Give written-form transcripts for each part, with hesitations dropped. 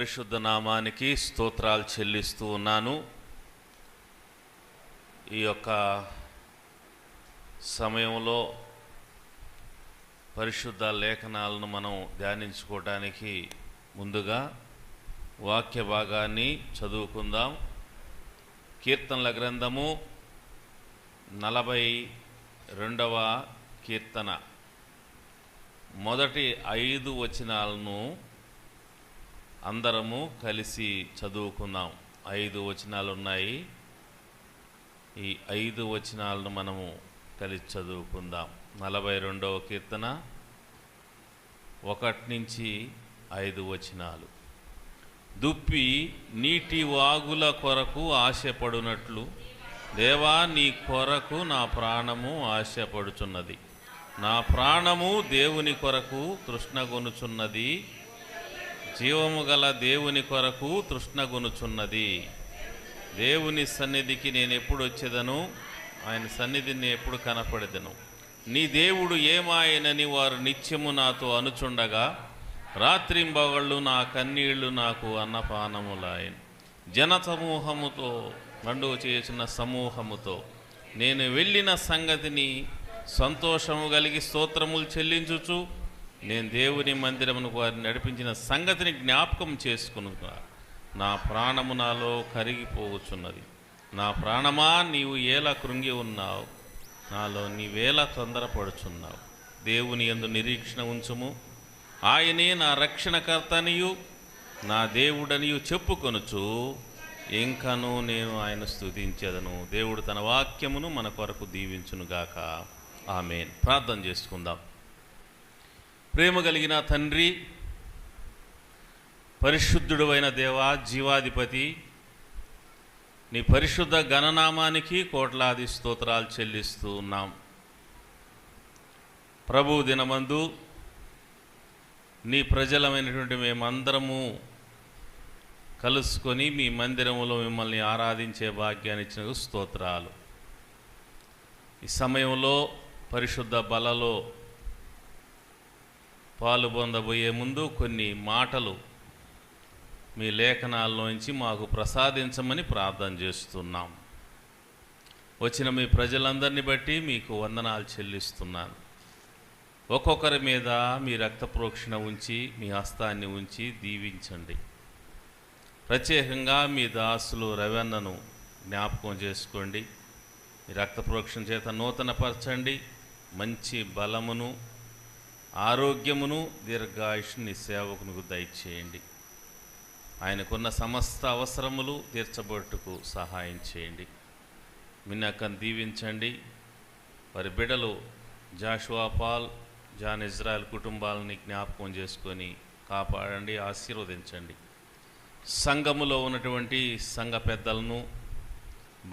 పరిశుద్ధ నామానికి స్తోత్రాలు చెల్లిస్తూ ఉన్నాను. ఈ యొక్క సమయంలో పరిశుద్ధ లేఖనాలను మనం ధ్యానించుకోవడానికి ముందుగా వాక్య భాగాన్ని చదువుకుందాం. కీర్తనల గ్రంథము 42వ కీర్తన మొదటి 5 వచనాలను అందరము కలిసి చదువుకుందాం. 5 వచనాలు ఉన్నాయి. ఈ 5 వచనాలను మనము కలిసి చదువుకుందాం. 42వ కీర్తన 1 నుంచి 5 వచనాలు. దుప్పి నీటి వాగుల కొరకు ఆశపడునట్లు దేవా, నీ కొరకు నా ప్రాణము ఆశపడుచున్నది. నా ప్రాణము దేవుని కొరకు తృష్ణగొనుచున్నది, జీవము గల దేవుని కొరకు తృష్ణగొనుచున్నది. దేవుని సన్నిధికి నేను ఎప్పుడు వచ్చేదను, ఆయన సన్నిధిని ఎప్పుడు కనపడేదను. నీ దేవుడు ఏమాయనని వారు నిత్యము నాతో అనుచుండగా రాత్రింబగళ్ళు నా కన్నీళ్లు నాకు అన్నపానములాయను. జన సమూహముతో పండుగ చేసిన సమూహముతో నేను వెళ్ళిన సంగతిని సంతోషము కలిగి స్తోత్రములు చెల్లించుచు నేను దేవుని మందిరమును వారిని నడిపించిన సంగతిని జ్ఞాపకం చేసుకునుగా నా ప్రాణము నాలో కరిగిపోవచ్చున్నది. నా ప్రాణమా, నీవు ఏలా కృంగి ఉన్నావు, నాలో నీవేలా తొందరపడుచున్నావు. దేవుని యందు నిరీక్షణ ఉంచుము, ఆయనే నా రక్షణకర్తనియు నా దేవుడనియు చెప్పుకొనుచు ఇంకను నేను ఆయన స్తుతించెదను. దేవుడు తన వాక్యమును మన కొరకు దీవించునుగాక. ఆమేన్. ప్రార్థన చేసుకుందాం. ప్రేమ కలిగిన తండ్రి, పరిశుద్ధుడు అయిన దేవా, జీవాధిపతి, నీ పరిశుద్ధ గణనామానికి కోట్లాది స్తోత్రాలు చెల్లిస్తూ ఉన్నాం. ప్రభు దినమందు నీ ప్రజలమైనటువంటి మేమందరము కలుసుకొని మీ మందిరములో మిమ్మల్ని ఆరాధించే భాగ్యాన్ని ఇచ్చినందుకు స్తోత్రాలు. ఈ సమయంలో పరిశుద్ధ బలలో పాలు పొందబోయే ముందు కొన్ని మాటలు మీ లేఖనాల్లోంచి మాకు ప్రసాదించమని ప్రార్థన చేస్తున్నాం. వచ్చిన మీ ప్రజలందరినీ బట్టి మీకు వందనాలు చెల్లిస్తున్నాను. ఒక్కొక్కరి మీద మీ రక్త ప్రోక్షణ ఉంచి మీ హస్తాన్ని ఉంచి దీవించండి. ప్రత్యేకంగా మీ దాసులు రవెన్నను జ్ఞాపకం చేసుకోండి. మీ రక్త ప్రోక్షణ చేత నూతనపరచండి. మంచి బలమును, ఆరోగ్యమును, దీర్ఘాయుష్ని సేవకునికి దయచేయండి. ఆయనకున్న సమస్త అవసరములు తీర్చబట్టుకు సహాయం చేయండి. మిన్నకను దీవించండి. వారి బిడ్డలు జాషువా పాల్, జాన్ ఇజ్రాయెల్ కుటుంబాలని జ్ఞాపకం చేసుకొని కాపాడండి, ఆశీర్వదించండి. సంఘములో ఉన్నటువంటి సంఘ పెద్దలను,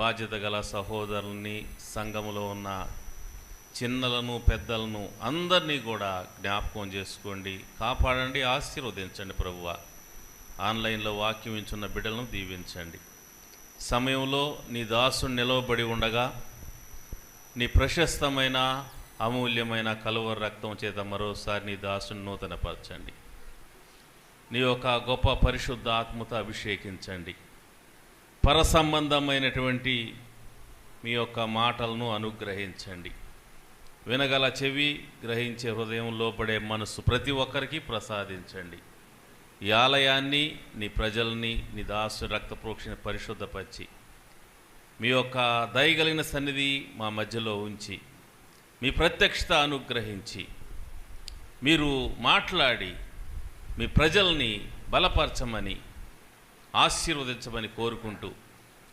బాధ్యత గల సహోదరుల్ని, సంఘములో ఉన్న చిన్నలను, పెద్దలను అందరినీ కూడా జ్ఞాపకం చేసుకోండి, కాపాడండి, ఆశీర్వదించండి. ప్రభువా, ఆన్లైన్లో వాక్యం వింటున్న బిడ్డలను దీవించండి. సమయంలో నీ దాసుడు నిలవబడి ఉండగా నీ ప్రశస్తమైన అమూల్యమైన కలువరి రక్తం చేత మరోసారి నీ దాసుని నూతనపరచండి. నీ యొక్క గొప్ప పరిశుద్ధ ఆత్మతో అభిషేకించండి. పరసంబంధమైనటువంటి మీ యొక్క మాటలను అనుగ్రహించండి. వినగల చెవి, గ్రహించే హృదయం, లోపడే మనసు ప్రతి ఒక్కరికి ప్రసాదించండి. ఈ ఆలయాన్ని, నీ ప్రజల్ని నీ దాసు రక్త ప్రోక్షణ పరిశుద్ధపరిచి మీ యొక్క దయగలిగిన సన్నిధి మా మధ్యలో ఉంచి మీ ప్రత్యక్షత అనుగ్రహించి మీరు మాట్లాడి మీ ప్రజల్ని బలపరచమని, ఆశీర్వదించమని కోరుకుంటూ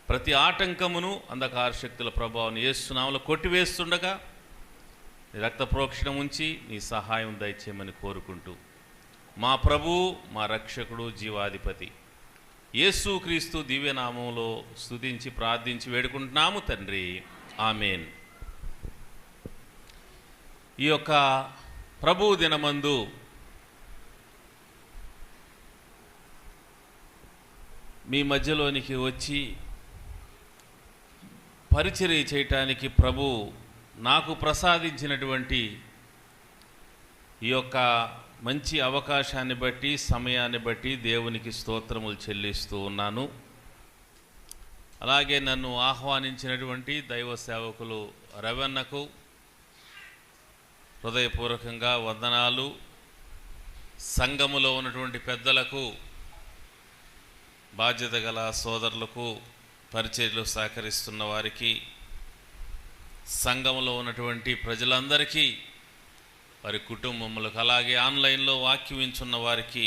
ప్రతి ఆటంకమును, అంధకార శక్తుల ప్రభావం యేసు నామములో కొట్టివేస్తుండగా నీ రక్త ప్రోక్షణ ఉంచి నీ సహాయం దయచేయమని కోరుకుంటూ మా ప్రభువు, మా రక్షకుడు, జీవాధిపతి యేసుక్రీస్తు దివ్యనామంలో స్తుతించి ప్రార్థించి వేడుకుంటున్నాము తండ్రి. ఆమేన్. ఈ యొక్క ప్రభు దినమందు మీ మధ్యలోనికి వచ్చి పరిచర్య చేయటానికి ప్రభు నాకు ప్రసాదించినటువంటి ఈ యొక్క మంచి అవకాశాన్ని బట్టి, సమయాన్ని బట్టి దేవునికి స్తోత్రములు చెల్లిస్తూ ఉన్నాను. అలాగే నన్ను ఆహ్వానించినటువంటి దైవ సేవకులు రవణకు హృదయపూర్వకంగా వందనాలు. సంఘములో ఉన్నటువంటి పెద్దలకు, బాధ్యత గల సోదరులకు, పరిచర్యలు సహకరిస్తున్న వారికి, సంఘంలో ఉన్నటువంటి ప్రజలందరికీ, వారి కుటుంబములకు, అలాగే ఆన్లైన్లో వాక్యం వింటున్న వారికి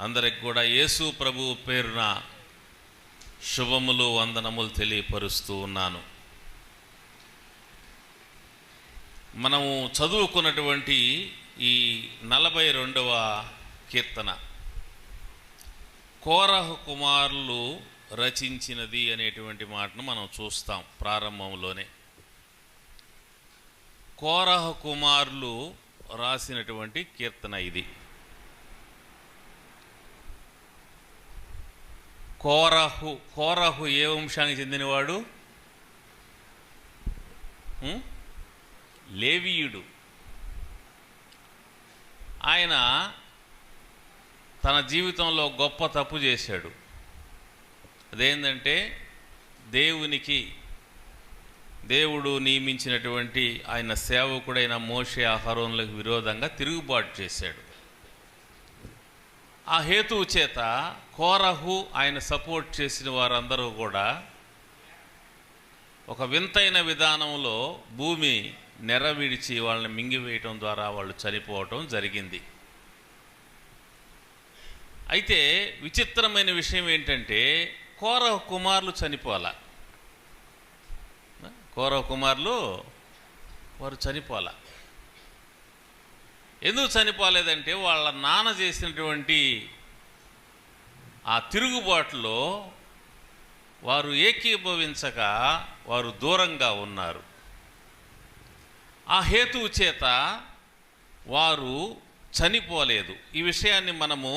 అందరికి కూడా యేసు ప్రభువు పేరున శుభములు, వందనములు తెలియపరుస్తూ ఉన్నాను. మనము చదువుకున్నటువంటి ఈ 42వ కీర్తన కోరహు కుమారులు రచించినది అనేటువంటి మాటను మనం చూస్తాం. ప్రారంభంలోనే కోరహు కుమారులు రాసినటువంటి కీర్తన ఇది. కోరహు ఏ వంశానికి చెందినవాడు? లేవీయుడు. ఆయన తన జీవితంలో గొప్ప తప్పు చేశాడు. అదేంటంటే దేవుడు నియమించినటువంటి ఆయన సేవకుడైన మోషే, అహరోనులకు విరోధంగా తిరుగుబాటు చేశాడు. ఆ హేతువు చేత కోరహు, ఆయన సపోర్ట్ చేసిన వారందరూ కూడా ఒక వింతైన విధానంలో భూమి నెరవిడిచి వాళ్ళని మింగివేయటం ద్వారా వాళ్ళు చనిపోవటం జరిగింది. అయితే విచిత్రమైన విషయం ఏంటంటే కోరహు కుమారులు చనిపోలా. కోరహు కుమారులు వారు చనిపోలా. ఎందుకు చనిపోలేదంటే వాళ్ళ నాన్న చేసినటువంటి ఆ తిరుగుబాటులో వారు ఏకీభవించక వారు దూరంగా ఉన్నారు. ఆ హేతువు చేత వారు చనిపోలేదు. ఈ విషయాన్ని మనము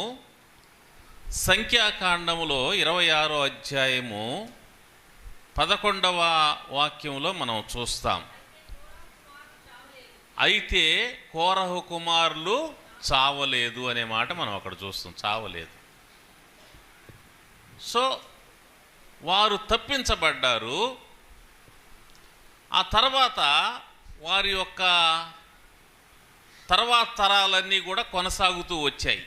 సంఖ్యాకాండములో 26వ అధ్యాయము 11వ వాక్యంలో మనం చూస్తాం. అయితే కోరహు కుమారులు చావలేదు అనే మాట మనం అక్కడ చూస్తాం. చావలేదు. సో వారు తప్పించబడ్డారు. ఆ తర్వాత వారి యొక్క తర్వాత తరాలన్నీ కూడా కొనసాగుతూ వచ్చాయి.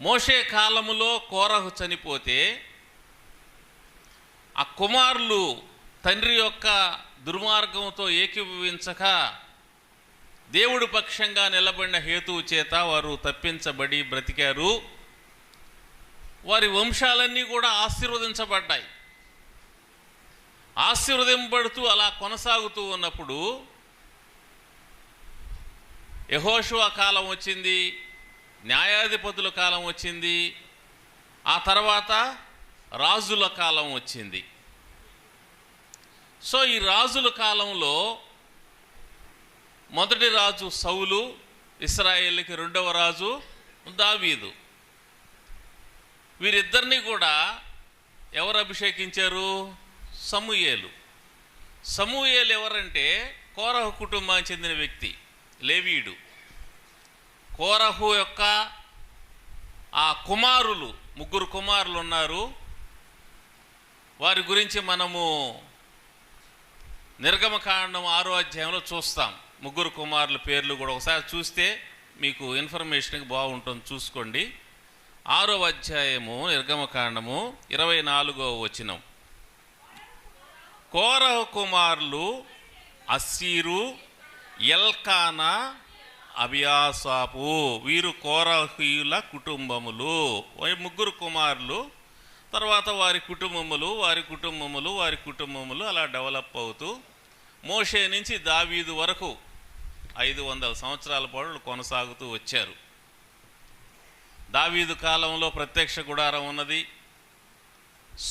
మోషే కాలములో కోరహు చనిపోతే ఆ కుమారులు తండ్రి యొక్క దుర్మార్గంతో ఏకీభవించక దేవుడి పక్షంగా నిలబడిన హేతువు చేత వారు తప్పించబడి బ్రతికారు. వారి వంశాలన్నీ కూడా ఆశీర్వదించబడ్డాయి. ఆశీర్వదింపబడుతూ అలా కొనసాగుతూ ఉన్నప్పుడు యెహోషువ కాలం వచ్చింది, న్యాయాధిపతుల కాలం వచ్చింది, ఆ తర్వాత రాజుల కాలం వచ్చింది. సో ఈ రాజుల కాలంలో మొదటి రాజు సౌలు, ఇశ్రాయేలుకి రెండవ రాజు దావీదు. వీరిద్దరిని కూడా ఎవరు అభిషేకించారు? సమూయేలు. సమూయేలు ఎవరంటే కోరహు కుటుంబానికి చెందిన వ్యక్తి, లేవీయుడు. కోరహు యొక్క ఆ కుమారులు, 3 కుమారులు ఉన్నారు. వారి గురించి మనము నిర్గమకాండం 6వ అధ్యాయంలో చూస్తాం. 3 కుమారుల పేర్లు కూడా ఒకసారి చూస్తే మీకు ఇన్ఫర్మేషన్కి బాగుంటుంది, చూసుకోండి. 6వ అధ్యాయము నిర్గమకాండము 24వ వచనం. కోరహు కుమారులు అస్సీరు, ఎల్కానా, అబియాసాపు. వీరు కోరహీయుల కుటుంబములు. 3 కుమారులు. తర్వాత వారి కుటుంబములు అలా డెవలప్ అవుతూ మోషే నుంచి దావీదు వరకు 500 సంవత్సరాల పాటు కొనసాగుతూ వచ్చారు. దావీదు కాలంలో ప్రత్యక్ష గుడారం ఉన్నది.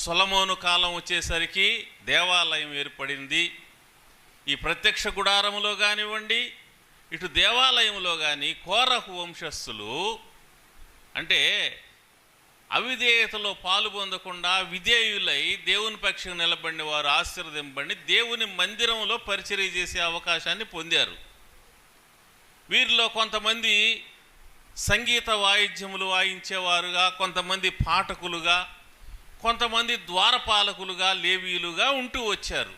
సొలొమోను కాలం వచ్చేసరికి దేవాలయం ఏర్పడింది. ఈ ప్రత్యక్ష గుడారములో కానివ్వండి, ఇటు దేవాలయంలో కానీ కోరహు వంశస్థులు అంటే అవిధేయతలో పాలు పొందకుండా విధేయులై దేవుని పక్షం నిలబడిన వారు ఆశీర్వదింపబడి దేవుని మందిరంలో పరిచర్య చేసే అవకాశాన్ని పొందారు. వీరిలో కొంతమంది సంగీత వాయిద్యములు వాయించేవారుగా, కొంతమంది పాఠకులుగా, కొంతమంది ద్వారపాలకులుగా, లేవీయులుగా ఉంటూ వచ్చారు.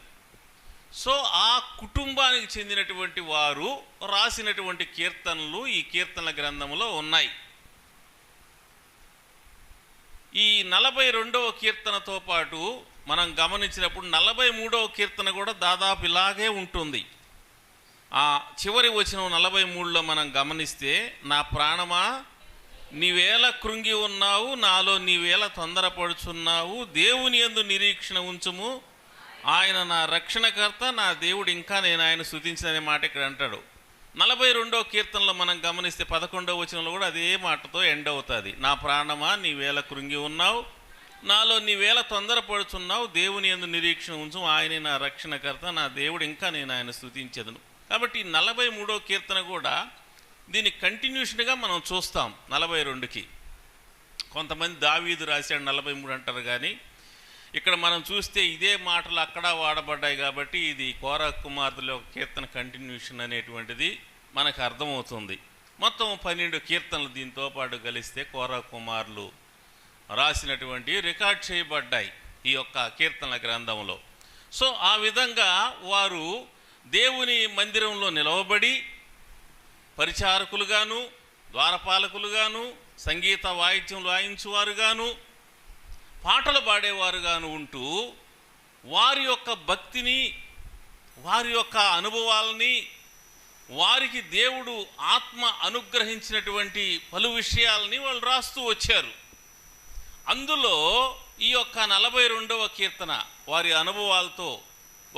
సో ఆ కుటుంబానికి చెందినటువంటి వారు రాసినటువంటి కీర్తనలు ఈ కీర్తనల గ్రంథంలో ఉన్నాయి. ఈ 42వ కీర్తనతో పాటు మనం గమనించినప్పుడు 43వ కీర్తన కూడా దాదాపు ఇలాగే ఉంటుంది. ఆ చివరి వచనం 43లో మనం గమనిస్తే, నా ప్రాణమా నీవేళ కృంగి ఉన్నావు, నాలో నీవేళ తొందరపడుచున్నావు, దేవుని యందు నిరీక్షణ ఉంచుము, ఆయన నా రక్షణకర్త, నా దేవుడు, ఇంకా నేను ఆయన స్తుతించదనే మాట ఇక్కడ అంటాడు. 42వ కీర్తనలో మనం గమనిస్తే 11వ వచనంలో కూడా అదే మాటతో ఎండ్ అవుతుంది. నా ప్రాణమా నీవేళ కృంగి ఉన్నావు, నాలో నీవేళ తొందరపడుచున్నావు, దేవుని యందు నిరీక్షణ ఉంచు, ఆయనే నా రక్షణకర్త, నా దేవుడు, ఇంకా నేను ఆయన స్తుతించదును. కాబట్టి 43వ కీర్తన కూడా దీని కంటిన్యూషన్గా మనం చూస్తాం. 42కి కొంతమంది దావీదు రాశాడు 43 అంటారు, కానీ ఇక్కడ మనం చూస్తే ఇదే మాటలు అక్కడ వాడబడ్డాయి. కాబట్టి ఇది కోరా కుమార్తెల కీర్తన కంటిన్యూషన్ అనేటువంటిది మనకు అర్థమవుతుంది. మొత్తం 12 కీర్తనలు దీంతో పాటు కలిస్తే కోరా కుమారులు రాసినటువంటి రికార్డ్ చేయబడ్డాయి ఈ యొక్క కీర్తనల గ్రంథంలో. సో ఆ విధంగా వారు దేవుని మందిరంలో నిలవబడి పరిచారకులుగాను, ద్వారపాలకులుగాను, సంగీత వాయిద్యం వాయించువారుగాను, పాటలు పాడేవారుగాను ఉంటూ వారి యొక్క భక్తిని, వారి యొక్క అనుభవాలని, వారికి దేవుడు ఆత్మ అనుగ్రహించినటువంటి పలు విషయాలని వాళ్ళు రాస్తూ వచ్చారు. అందులో ఈ యొక్క 42వ కీర్తన వారి అనుభవాలతో,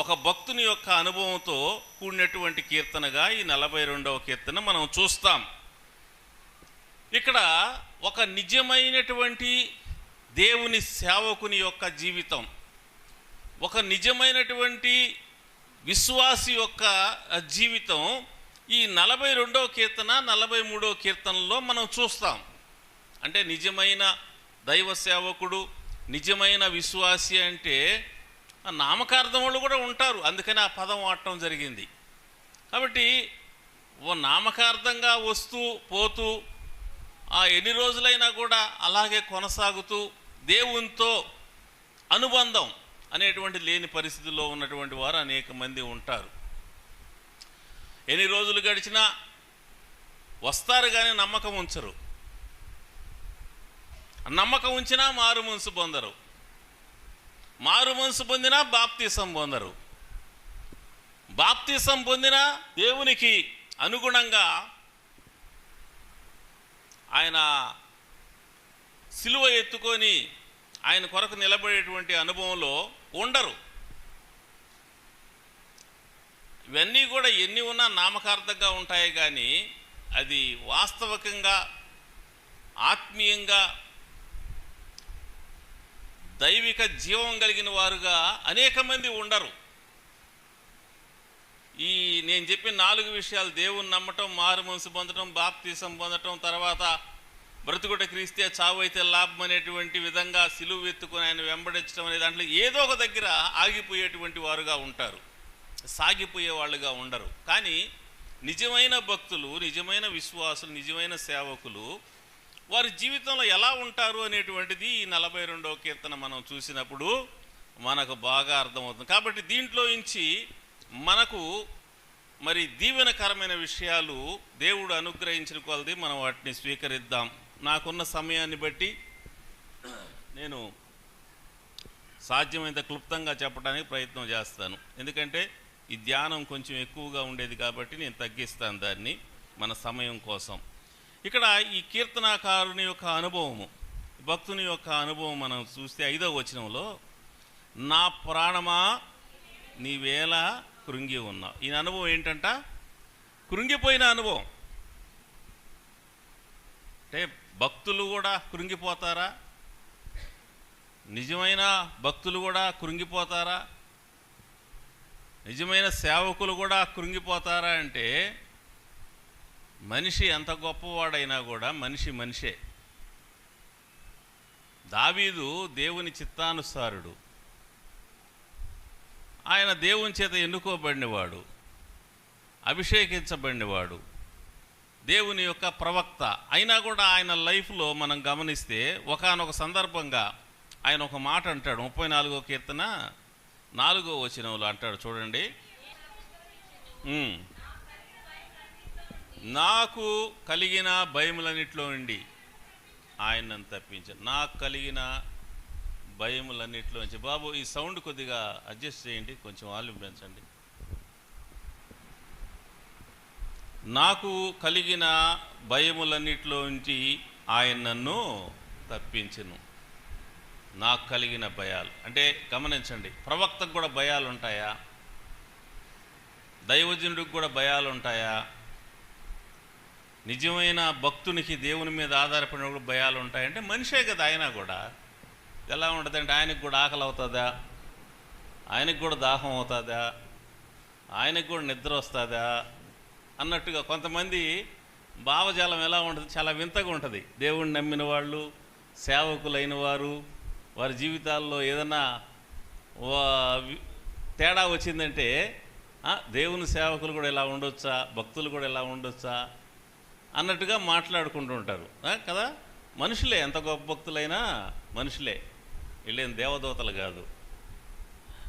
ఒక భక్తుని యొక్క అనుభవంతో కూడినటువంటి కీర్తనగా ఈ 42వ కీర్తన మనం చూస్తాం. ఇక్కడ ఒక నిజమైనటువంటి దేవుని సేవకుని యొక్క జీవితం, ఒక నిజమైనటువంటి విశ్వాసి యొక్క జీవితం ఈ 42వ కీర్తన 43వ కీర్తనలో మనం చూస్తాం. అంటే నిజమైన దైవ సేవకుడు, నిజమైన విశ్వాసి అంటే నామకార్థం వాళ్ళు కూడా ఉంటారు, అందుకని ఆ పదం వాడటం జరిగింది. కాబట్టి ఓ నామకార్థంగా వస్తూ పోతూ ఎన్ని రోజులైనా కూడా అలాగే కొనసాగుతూ దేవునితో అనుబంధం అనేటువంటి లేని పరిస్థితుల్లో ఉన్నటువంటి వారు అనేక మంది ఉంటారు. ఎన్ని రోజులు గడిచినా వస్తారు కానీ నమ్మకం ఉంచరు, నమ్మకం ఉంచినా మారు మనసు పొందరు, మారు మనసు పొందినా బాప్తీసం పొందరు, బాప్తీసం పొందినా దేవునికి అనుగుణంగా ఆయన సిలువ ఎత్తుకొని ఆయన కొరకు నిలబడేటువంటి అనుభవంలో ఉండరు. ఇవన్నీ కూడా ఎన్ని ఉన్నా నామకార్థంగా ఉంటాయి, కానీ అది వాస్తవికంగా ఆత్మీయంగా దైవిక జీవం కలిగిన వారుగా అనేక మంది ఉండరు. ఈ నేను చెప్పిన 4 విషయాలు, దేవుని నమ్మటం, మారు మనసు పొందటం, బాప్తీసం పొందటం, తర్వాత బ్రతుకుట క్రీస్తే చావు అయితే లాభం అనేటువంటి విధంగా సిలువ ఎత్తుకొని ఆయన వెంబడించడం అనే దాంట్లో ఏదో ఒక దగ్గర ఆగిపోయేటువంటి వారుగా ఉంటారు, సాగిపోయే వాళ్ళుగా ఉండరు. కానీ నిజమైన భక్తులు, నిజమైన విశ్వాసులు, నిజమైన సేవకులు వారి జీవితంలో ఎలా ఉంటారు అనేటువంటిది ఈ 42వ కీర్తన మనం చూసినప్పుడు మనకు బాగా అర్థమవుతుంది. కాబట్టి దీంట్లో నుంచి మనకు మరి దీవెనకరమైన విషయాలు దేవుడు అనుగ్రహించిన కొలది మనం వాటిని స్వీకరిద్దాం. నాకున్న సమయాన్ని బట్టి నేను సాధ్యమైనంత క్లుప్తంగా చెప్పడానికి ప్రయత్నం చేస్తాను, ఎందుకంటే ఈ ధ్యానం కొంచెం ఎక్కువగా ఉండేది కాబట్టి నేను తగ్గిస్తాను దాన్ని మన సమయం కోసం. ఇక్కడ ఈ కీర్తనాకారుని యొక్క అనుభవము, భక్తుని యొక్క అనుభవం మనం చూస్తే 5వ వచనంలో, నా ప్రాణమా నీవేళ కృంగి ఉన్నావు. ఈ అనుభవం ఏంటంట? కృంగిపోయిన అనుభవం. అంటే భక్తులు కూడా కృంగిపోతారా? నిజమైన భక్తులు కూడా కృంగిపోతారా? నిజమైన సేవకులు కూడా కృంగిపోతారా? అంటే మనిషి ఎంత గొప్పవాడైనా కూడా మనిషి మనిషే. దావీదు దేవుని చిత్తానుసారుడు, ఆయన దేవుని చేత ఎన్నుకోబడినవాడు, అభిషేకించబడినవాడు. దేవుని యొక్క ప్రవక్త అయినా కూడా ఆయన లైఫ్లో మనం గమనిస్తే ఒకానొక సందర్భంగా ఆయన ఒక మాట అంటాడు. 34వ కీర్తన 4వ వచనంలో అంటాడు, చూడండి. నాకు కలిగిన భయములన్నిట్లో నుండి ఆయన నన్ను తప్పించాడు. నాకు కలిగిన భయములన్నిట్లో నుంచి. బాబు, ఈ సౌండ్ కొద్దిగా అడ్జస్ట్ చేయండి, కొంచెం వాల్యూమ్ పెంచండి. నాకు కలిగిన భయములన్నిట్లో నుంచి ఆయన నన్ను తప్పించును. నాకు కలిగిన భయాలు అంటే గమనించండి, ప్రవక్తకు కూడా భయాలు ఉంటాయా? దైవజనుడికి కూడా భయాలు ఉంటాయా? నిజమైన భక్తునికి దేవుని మీద ఆధారపడిన భయాలు ఉంటాయంటే మనిషే కదా ఆయన కూడా. ఎలా ఉంటుందంటే ఆయనకు కూడా ఆకలి అవుతుందా, ఆయనకు కూడా దాహం అవుతుందా, ఆయనకు కూడా నిద్ర వస్తుందా అన్నట్టుగా కొంతమంది భావజాలం ఎలా ఉంటుంది, చాలా వింతగా ఉంటుంది. దేవుణ్ణి నమ్మిన వాళ్ళు, సేవకులైన వారు, వారి జీవితాల్లో ఏదన్నా తేడా వచ్చిందంటే దేవుని సేవకులు కూడా ఇలా ఉండొచ్చా, భక్తులు కూడా ఇలా ఉండొచ్చా అన్నట్టుగా మాట్లాడుకుంటూ ఉంటారు కదా. మనుషులే, ఎంత గొప్ప భక్తులైనా మనుషులే, వీళ్ళేం దేవదూతలు కాదు.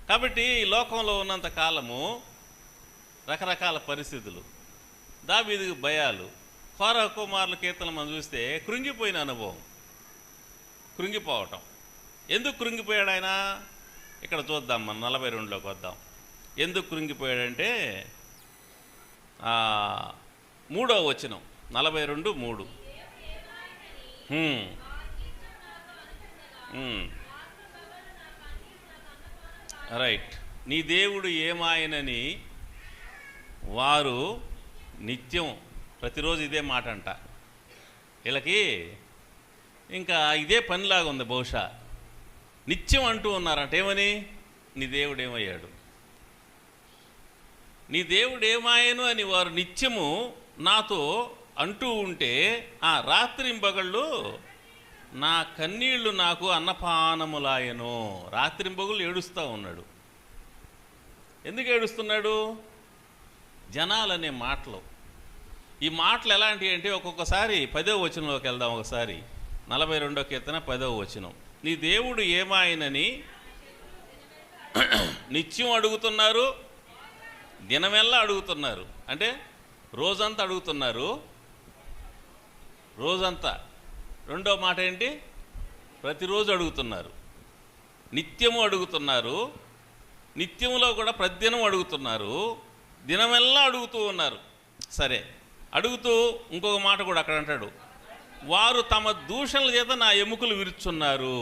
కాబట్టి ఈ లోకంలో ఉన్నంత కాలము రకరకాల పరిస్థితులు, దావీదుకు భయాలు. కోరహ కుమారుల కీర్తనలు మనం చూస్తే కృంగిపోయిన అనుభవం, కృంగిపోవటం. ఎందుకు కృంగిపోయాడు ఆయన? ఇక్కడ చూద్దాం, మనం 42లోకి వద్దాం. ఎందుకు కృంగిపోయాడంటే 3వ వచనం, 42:3. రైట్. నీ దేవుడు ఏమాయనని వారు నిత్యం, ప్రతిరోజు ఇదే మాట అంట. వీళ్ళకి ఇంకా ఇదే పనిలాగా ఉంది బహుశా. నిత్యం అంటూ ఉన్నారంట. ఏమని? నీ దేవుడు ఏమయ్యాడు, నీ దేవుడు ఏమాయను అని వారు నిత్యము నాతో అంటూ ఉంటే రాత్రింబగళ్ళు నా కన్నీళ్లు నాకు అన్నపానములాయను. రాత్రింబగళ్ళు ఏడుస్తూ ఉన్నాడు. ఎందుకు ఏడుస్తున్నాడు? జనాలనే మాటలు. ఈ మాటలు ఎలాంటివి అంటే ఒక్కొక్కసారి 10వ వచనంలోకి వెళ్దాం. ఒకసారి 42వ కీర్తన 10వ వచనం. నీ దేవుడు ఏమాయనని నిత్యం అడుగుతున్నారు, దినమెల్లా అడుగుతున్నారు. అంటే రోజంతా అడుగుతున్నారు, రోజంతా. రెండో మాట ఏంటి? ప్రతిరోజు అడుగుతున్నారు, నిత్యము అడుగుతున్నారు, నిత్యములో కూడా ప్రతిదినం అడుగుతున్నారు, దినమెల్లా అడుగుతూ ఉన్నారు. సరే, అడుగుతూ ఇంకొక మాట కూడా అక్కడ అంటాడు, వారు తమ దూషణల చేత నా ఎముకలు విరుచున్నారు.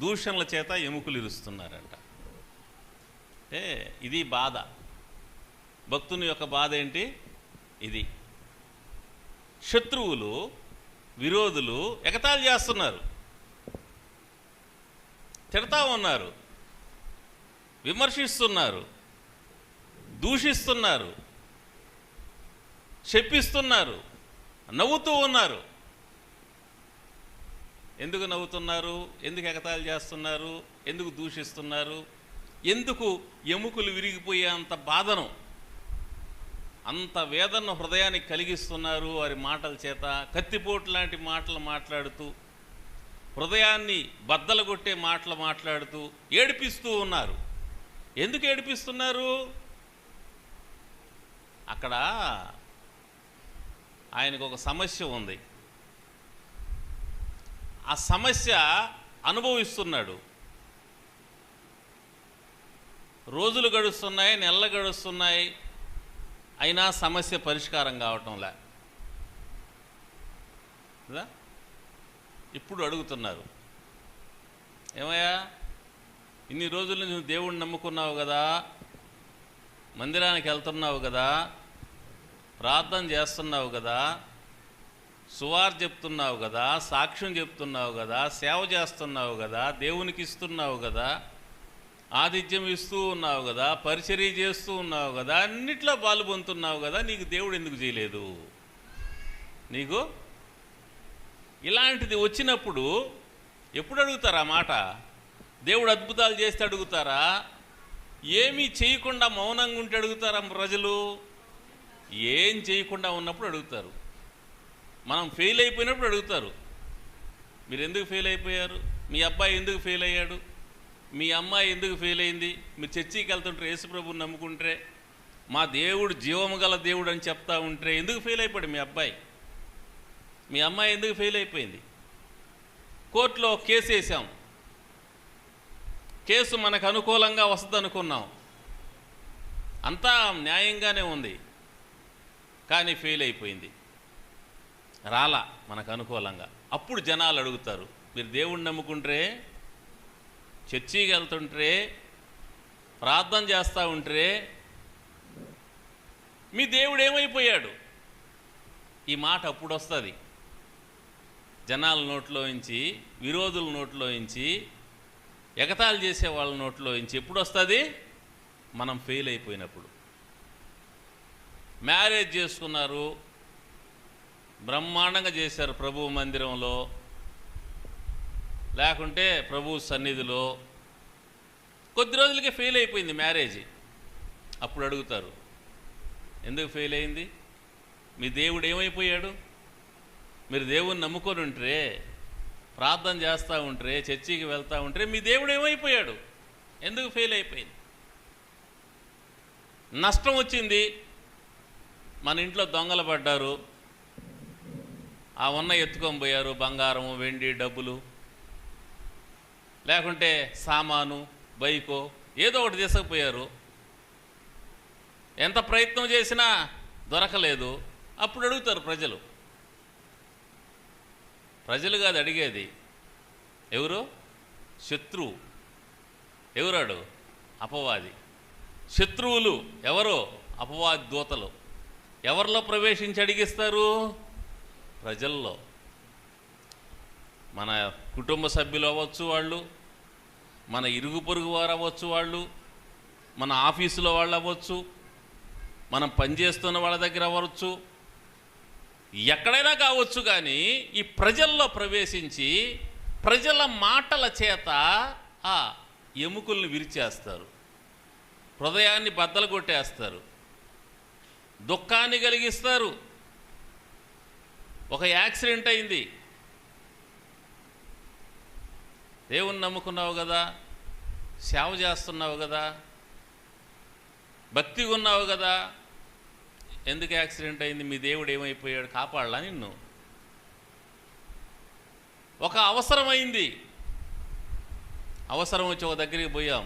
దూషణల చేత ఎముకలు ఇరుస్తున్నారంట. అంటే ఇది బాధ. భక్తుని యొక్క బాధ ఏంటి? ఇది. శత్రువులు, విరోధులు ఎగతాళి చేస్తున్నారు, తిడతా ఉన్నారు, విమర్శిస్తున్నారు, దూషిస్తున్నారు, శపిస్తున్నారు, నవ్వుతూ ఉన్నారు. ఎందుకు నవ్వుతున్నారు? ఎందుకు ఎగతాళి చేస్తున్నారు? ఎందుకు దూషిస్తున్నారు? ఎందుకు ఎముకలు విరిగిపోయే అంత బాధను, అంత వేదన హృదయానికి కలిగిస్తున్నారు వారి మాటల చేత? కత్తిపోటు లాంటి మాటలు మాట్లాడుతూ, హృదయాన్ని బద్దలు కొట్టే మాటలు మాట్లాడుతూ ఏడిపిస్తూ ఉన్నారు. ఎందుకు ఏడిపిస్తున్నారు? అక్కడ ఆయనకు ఒక సమస్య ఉంది. ఆ సమస్య అనుభవిస్తున్నాడు. రోజులు గడుస్తున్నాయి, నెలలు గడుస్తున్నాయి, అయినా సమస్య పరిష్కారం కావటంలే. ఇప్పుడు అడుగుతున్నారు, ఏమయ్యా ఇన్ని రోజుల నుంచి నువ్వు దేవుణ్ణి నమ్ముకున్నావు కదా, మందిరానికి వెళ్తున్నావు కదా, ప్రార్థన చేస్తున్నావు కదా, సువార్ చెప్తున్నావు కదా, సాక్ష్యం చెప్తున్నావు కదా, సేవ చేస్తున్నావు కదా, దేవునికి ఇస్తున్నావు కదా, ఆతిథ్యం ఇస్తూ ఉన్నావు కదా, పరిచర్య చేస్తూ ఉన్నావు కదా, అన్నిట్లో పాలు పొందుతున్నావు కదా, నీకు దేవుడు ఎందుకు చేయలేదు? నీకు ఇలాంటిది వచ్చినప్పుడు ఎప్పుడు అడుగుతారా మాట? దేవుడు అద్భుతాలు చేస్తే అడుగుతారా? ఏమీ చేయకుండా మౌనంగా ఉంటే అడుగుతారా ప్రజలు? ఏం చేయకుండా ఉన్నప్పుడు అడుగుతారు. మనం ఫెయిల్ అయిపోయినప్పుడు అడుగుతారు, మీరు ఎందుకు ఫెయిల్ అయిపోయారు, మీ అబ్బాయి ఎందుకు ఫెయిల్ అయ్యాడు, మీ అమ్మాయి ఎందుకు ఫెయిల్ అయింది, మీరు చర్చికి వెళ్తుంటారు, యేసుప్రభుని నమ్ముకుంటే, మా దేవుడు జీవము గల దేవుడు అని చెప్తా ఉంటే ఎందుకు ఫెయిల్ అయిపోయాడు మీ అబ్బాయి, మీ అమ్మాయి ఎందుకు ఫెయిల్ అయిపోయింది. కోర్టులో కేసు వేసాం, కేసు మనకు అనుకూలంగా వస్తుంది అనుకున్నాం, అంతా న్యాయంగానే ఉంది, కానీ ఫెయిల్ అయిపోయింది, రాలా మనకు అనుకూలంగా. అప్పుడు జనాలు అడుగుతారు, మీరు దేవుణ్ణి నమ్ముకుంటే, చర్చికి వెళ్తుంటే, ప్రార్థన చేస్తూ ఉంటే, మీ దేవుడు ఏమైపోయాడు? ఈ మాట అప్పుడు వస్తుంది జనాల నోట్లో నుంచి, విరోధుల నోట్లో నుంచి, ఎగతాళి చేసే వాళ్ళ నోట్లో నుంచి. ఎప్పుడు వస్తుంది? మనం ఫెయిల్ అయిపోయినప్పుడు. మ్యారేజ్ చేసుకున్నారు, బ్రహ్మాండంగా చేశారు ప్రభు మందిరంలో, లేకుంటే ప్రభు సన్నిధిలో, కొద్ది రోజులకే ఫెయిల్ అయిపోయింది మ్యారేజ్. అప్పుడు అడుగుతారు, ఎందుకు ఫెయిల్ అయింది, మీ దేవుడు ఏమైపోయాడు? మీరు దేవుణ్ణి నమ్ముకొని ఉంటే, ప్రార్థన చేస్తూ ఉంటే, చర్చికి వెళ్తూ ఉంటే, మీ దేవుడు ఏమైపోయాడు? ఎందుకు ఫెయిల్ అయిపోయింది? నష్టం వచ్చింది, మన ఇంట్లో దొంగలు పడ్డారు, ఆ ఉన్న ఎత్తుకొని పోయారు, బంగారము, వెండి, డబ్బులు, లేకుంటే సామాను, బైకో, ఏదో ఒకటి తీసుకుపోయారు, ఎంత ప్రయత్నం చేసినా దొరకలేదు. అప్పుడు అడుగుతారు ప్రజలు. ప్రజలు కాదు అడిగేది, ఎవరు? శత్రువు. ఎవరాడు? అపవాది. శత్రువులు ఎవరు? అపవాది దూతలు. ఎవరిలో ప్రవేశించి అడిగిస్తారు? ప్రజల్లో. మన కుటుంబ సభ్యులు అవ్వచ్చు వాళ్ళు, మన ఇరుగు పొరుగు వారు అవ్వచ్చు వాళ్ళు, మన ఆఫీసులో వాళ్ళు అవ్వచ్చు, మనం పనిచేస్తున్న వాళ్ళ దగ్గర అవ్వచ్చు, ఎక్కడైనా కావచ్చు. కానీ ఈ ప్రజల్లో ప్రవేశించి ప్రజల మాటల చేత ఆ ఎముకల్ని విరిచేస్తారు, హృదయాన్ని బద్దలు కొట్టేస్తారు, దుఃఖాన్ని కలిగిస్తారు. ఒక యాక్సిడెంట్ అయింది, దేవుణ్ణి నమ్ముకున్నావు కదా, సేవ చేస్తున్నావు కదా, భక్తిగా ఉన్నావు కదా, ఎందుకు యాక్సిడెంట్ అయింది? మీ దేవుడు ఏమైపోయాడు? కాపాడలా నిన్ను? ఒక అవసరం అయింది, అవసరం వచ్చి ఒక దగ్గరికి పోయాం,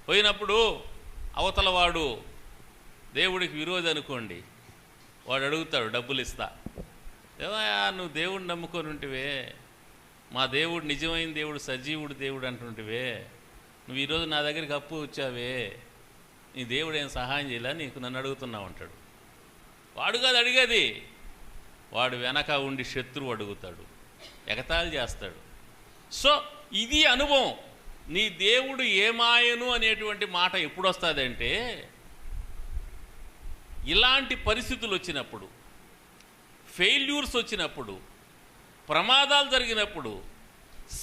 పోయినప్పుడు అవతల వాడు దేవుడికి విరోధి అనుకోండి, వాడు అడుగుతాడు, డబ్బులు ఇస్తా. ఏమయ్యా నువ్వు దేవుడిని నమ్ముకొని ఉంటివే, మా దేవుడు నిజమైన దేవుడు, సజీవుడు దేవుడు అంటుంటివే, నువ్వు ఈరోజు నా దగ్గరికి అప్పు వచ్చావే, నీ దేవుడు ఏం సహాయం చేయలే నీకు, నన్ను అడుగుతున్నావు అంటాడు. వాడు కాదు అడిగేది, వాడు వెనక ఉండి శత్రువు అడుగుతాడు, ఎగతాళి చేస్తాడు. సో ఇది అనుభవం. నీ దేవుడు ఏమాయను అనేటువంటి మాట ఎప్పుడు వస్తుందంటే, ఇలాంటి పరిస్థితులు వచ్చినప్పుడు, ఫెయిల్యూర్స్ వచ్చినప్పుడు, ప్రమాదాలు జరిగినప్పుడు,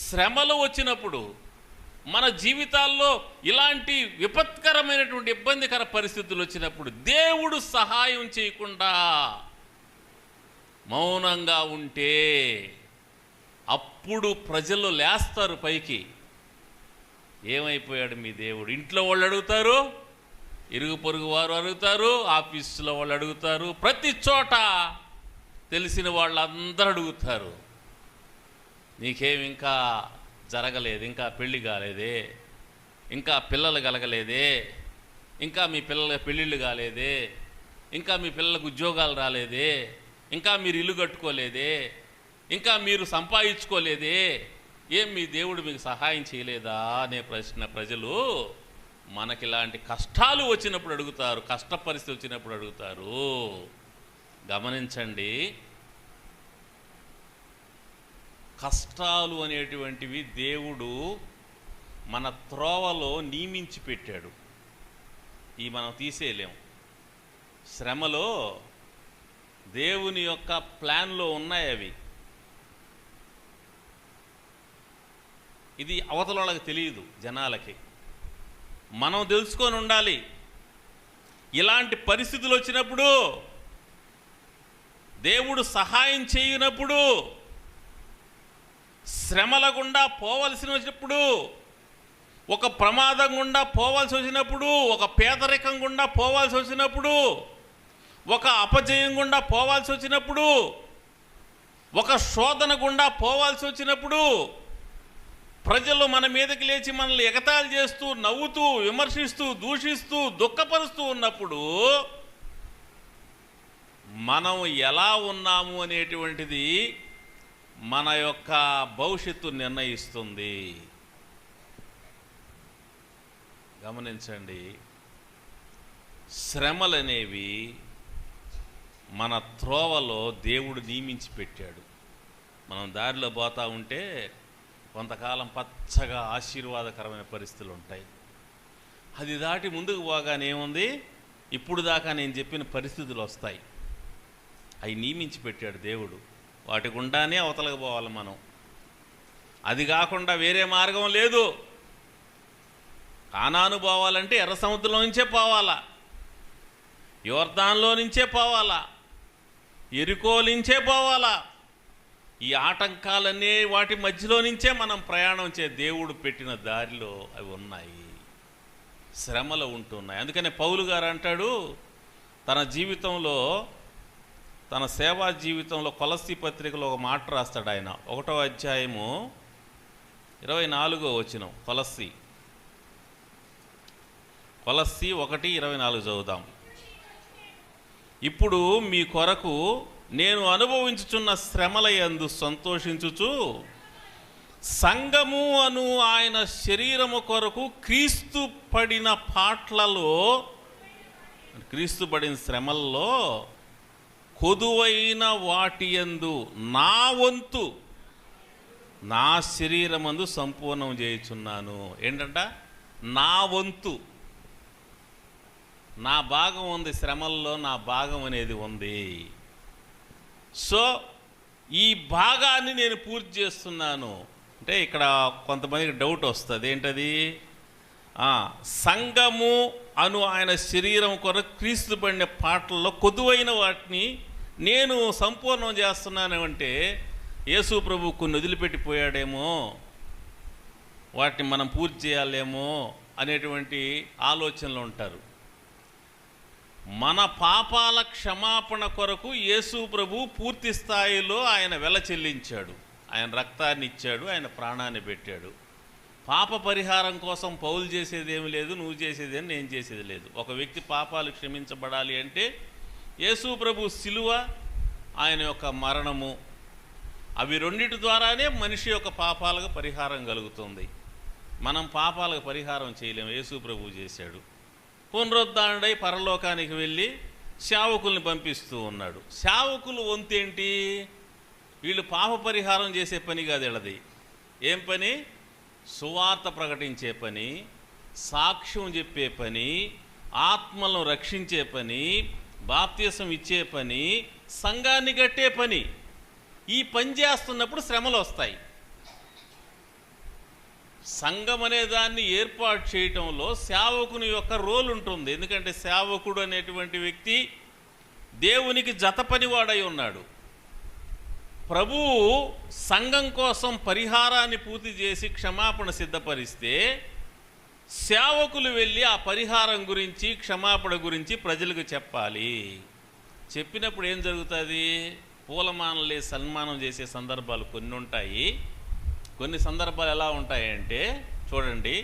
శ్రమలు వచ్చినప్పుడు, మన జీవితాల్లో ఇలాంటి విపత్కరమైనటువంటి ఇబ్బందికర పరిస్థితులు వచ్చినప్పుడు దేవుడు సహాయం చేయకుండా మౌనంగా ఉంటే అప్పుడు ప్రజలు లేస్తారు పైకి, ఏమైపోయాడు మీ దేవుడు? ఇంట్లో వాళ్ళు అడుగుతారు, ఇరుగు పొరుగు వారు అడుగుతారు, ఆఫీసులో వాళ్ళు అడుగుతారు, ప్రతి చోట తెలిసిన వాళ్ళందరూ అడుగుతారు, నీకేం ఇంకా జరగలేదు, ఇంకా పెళ్ళి కాలేదే, ఇంకా పిల్లలు కలగలేదే, ఇంకా మీ పిల్లల పెళ్ళిళ్ళు కాలేదే, ఇంకా మీ పిల్లలకు ఉద్యోగాలు రాలేదే, ఇంకా మీరు ఇల్లు కట్టుకోలేదే, ఇంకా మీరు సంపాదించుకోలేదే, ఏం మీ దేవుడు మీకు సహాయం చేయలేదా అనే ప్రశ్న ప్రజలు మనకి ఇలాంటి కష్టాలు వచ్చినప్పుడు అడుగుతారు, కష్ట పరిస్థితి వచ్చినప్పుడు అడుగుతారు. గమనించండి, కష్టాలు అనేటువంటివి దేవుడు మన త్రోవలో నియమించి పెట్టాడు, ఈ మనం తీసేయలేం. శ్రమలో దేవుని యొక్క ప్లాన్లో ఉన్నాయి అవి. ఇది అవతల వాళ్ళకి తెలియదు, జనాలకి. మనం తెలుసుకొని ఉండాలి. ఇలాంటి పరిస్థితులు వచ్చినప్పుడు దేవుడు సహాయం చేయనప్పుడు, శ్రమల గుండా పోవలసి వచ్చినప్పుడు, ఒక ప్రమాదం గుండా పోవాల్సి వచ్చినప్పుడు, ఒక పేదరికం గుండా పోవాల్సి వచ్చినప్పుడు, ఒక అపజయం గుండా పోవాల్సి వచ్చినప్పుడు, ఒక శోధన గుండా పోవాల్సి వచ్చినప్పుడు, ప్రజలు మన మీదకి లేచి మనల్ని ఎగతాళి చేస్తూ, నవ్వుతూ, విమర్శిస్తూ, దూషిస్తూ, దుఃఖపరుస్తూ ఉన్నప్పుడు మనం ఎలా ఉన్నాము అనేటువంటిది మన యొక్క భవిష్యత్తు నిర్ణయిస్తుంది. గమనించండి, శ్రమలనేవి మన త్రోవలో దేవుడు నియమించి పెట్టాడు. మనం దారిలో పోతూ ఉంటే కొంతకాలం పచ్చగా ఆశీర్వాదకరమైన పరిస్థితులు ఉంటాయి. అది దాటి ముందుకు పోగానే ఏముంది, ఇప్పుడు దాకా నేను చెప్పిన పరిస్థితులు వస్తాయి. అవి నియమించి పెట్టాడు దేవుడు. వాటి గుండానే అవతలకు పోవాలి మనం. అది కాకుండా వేరే మార్గం లేదు. కానాను పోవాలంటే ఎర్ర సముద్రంలో నుంచే పోవాలా, యోర్దాన్లో నుంచే పోవాలా, ఎరికో నుంచే పోవాలా. ఈ ఆటంకాలన్నీ వాటి మధ్యలో నుంచే మనం ప్రయాణం దేవుడు పెట్టిన దారిలో అవి ఉన్నాయి, శ్రమలు ఉంటున్నాయి. అందుకనే పౌలు గారు అంటాడు తన జీవితంలో, తన సేవా జీవితంలో కొలస్సీ పత్రికలో ఒక మాట రాస్తాడు ఆయన. 1వ అధ్యాయము 24వ వచనం. కొలస్సీ 1:24 చదువుదాం. ఇప్పుడు మీ కొరకు నేను అనుభవించుచున్న శ్రమల యందు సంతోషించుచు సంఘము అను ఆయన శరీరము కొరకు క్రీస్తు పడిన పాట్లలో, క్రీస్తు పడిన శ్రమల్లో కొదువైన వాటి యందు నా వంతు నా శరీరమందు సంపూర్ణం చేయుచున్నాను. ఏంటంట? నా వంతు, నా భాగం ఉంది శ్రమల్లో, నా భాగం అనేది ఉంది. సో ఈ భాగాన్ని నేను పూర్తి చేస్తున్నాను. అంటే ఇక్కడ కొంతమందికి డౌట్ వస్తుంది, ఏంటది? సంఘము అను ఆయన శరీరం కొరకు క్రీస్తు పడిన పాటల్లో కొదువైన వాటిని నేను సంపూర్ణం చేస్తున్నాను అంటే యేసు ప్రభు కొన్ని వదిలిపెట్టిపోయాడేమో, వాటిని మనం పూర్తి చేయాలేమో అనేటువంటి ఆలోచనలు ఉంటారు. మన పాపాల క్షమాపణ కొరకు యేసు ప్రభు పూర్తి స్థాయిలో ఆయన వెల చెల్లించాడు, ఆయన రక్తాన్ని ఇచ్చాడు, ఆయన ప్రాణాన్ని పెట్టాడు. పాప పరిహారం కోసం పౌలు చేసేది ఏమి లేదు, నువ్వు చేసేది అని నేను చేసేది లేదు. ఒక వ్యక్తి పాపాలు క్షమించబడాలి అంటే యేసు ప్రభు శిలువ, ఆయన యొక్క మరణము, అవి రెండిటి ద్వారానే మనిషి యొక్క పాపాలకు పరిహారం కలుగుతుంది. మనం పాపాలకు పరిహారం చేయలేము, యేసు ప్రభు చేశాడు. పునరుద్ధరణై పరలోకానికి వెళ్ళి సేవకుల్ని పంపిస్తూ ఉన్నాడు. సేవకులు వంతేంటి? వీళ్ళు పాప పరిహారం చేసే పని కాదు వీళ్ళది. ఏం పని? సువార్త ప్రకటించే పని, సాక్ష్యం చెప్పే పని, ఆత్మలను రక్షించే పని, బాప్తిసం ఇచ్చే పని, సంఘాన్ని కట్టే పని. ఈ పని చేస్తున్నప్పుడు శ్రమలు వస్తాయి. సంఘం అనే దాన్ని ఏర్పాటు చేయటంలో సేవకుని యొక్క రోల్ ఉంటుంది. ఎందుకంటే సేవకుడు అనేటువంటి వ్యక్తి దేవునికి జత పనివాడై ఉన్నాడు. ప్రభువు సంఘం కోసం పరిహారాన్ని పూర్తి చేసి క్షమాపణ సిద్ధపరిస్తే సేవకులు వెళ్ళి ఆ పరిహారం గురించి, క్షమాపణ గురించి ప్రజలకు చెప్పాలి. చెప్పినప్పుడు ఏం జరుగుతుంది? పూలమాలలే సన్మానం చేసే సందర్భాలు కొన్ని ఉంటాయి. కొన్ని సందర్భాలు ఎలా ఉంటాయంటే చూడండి,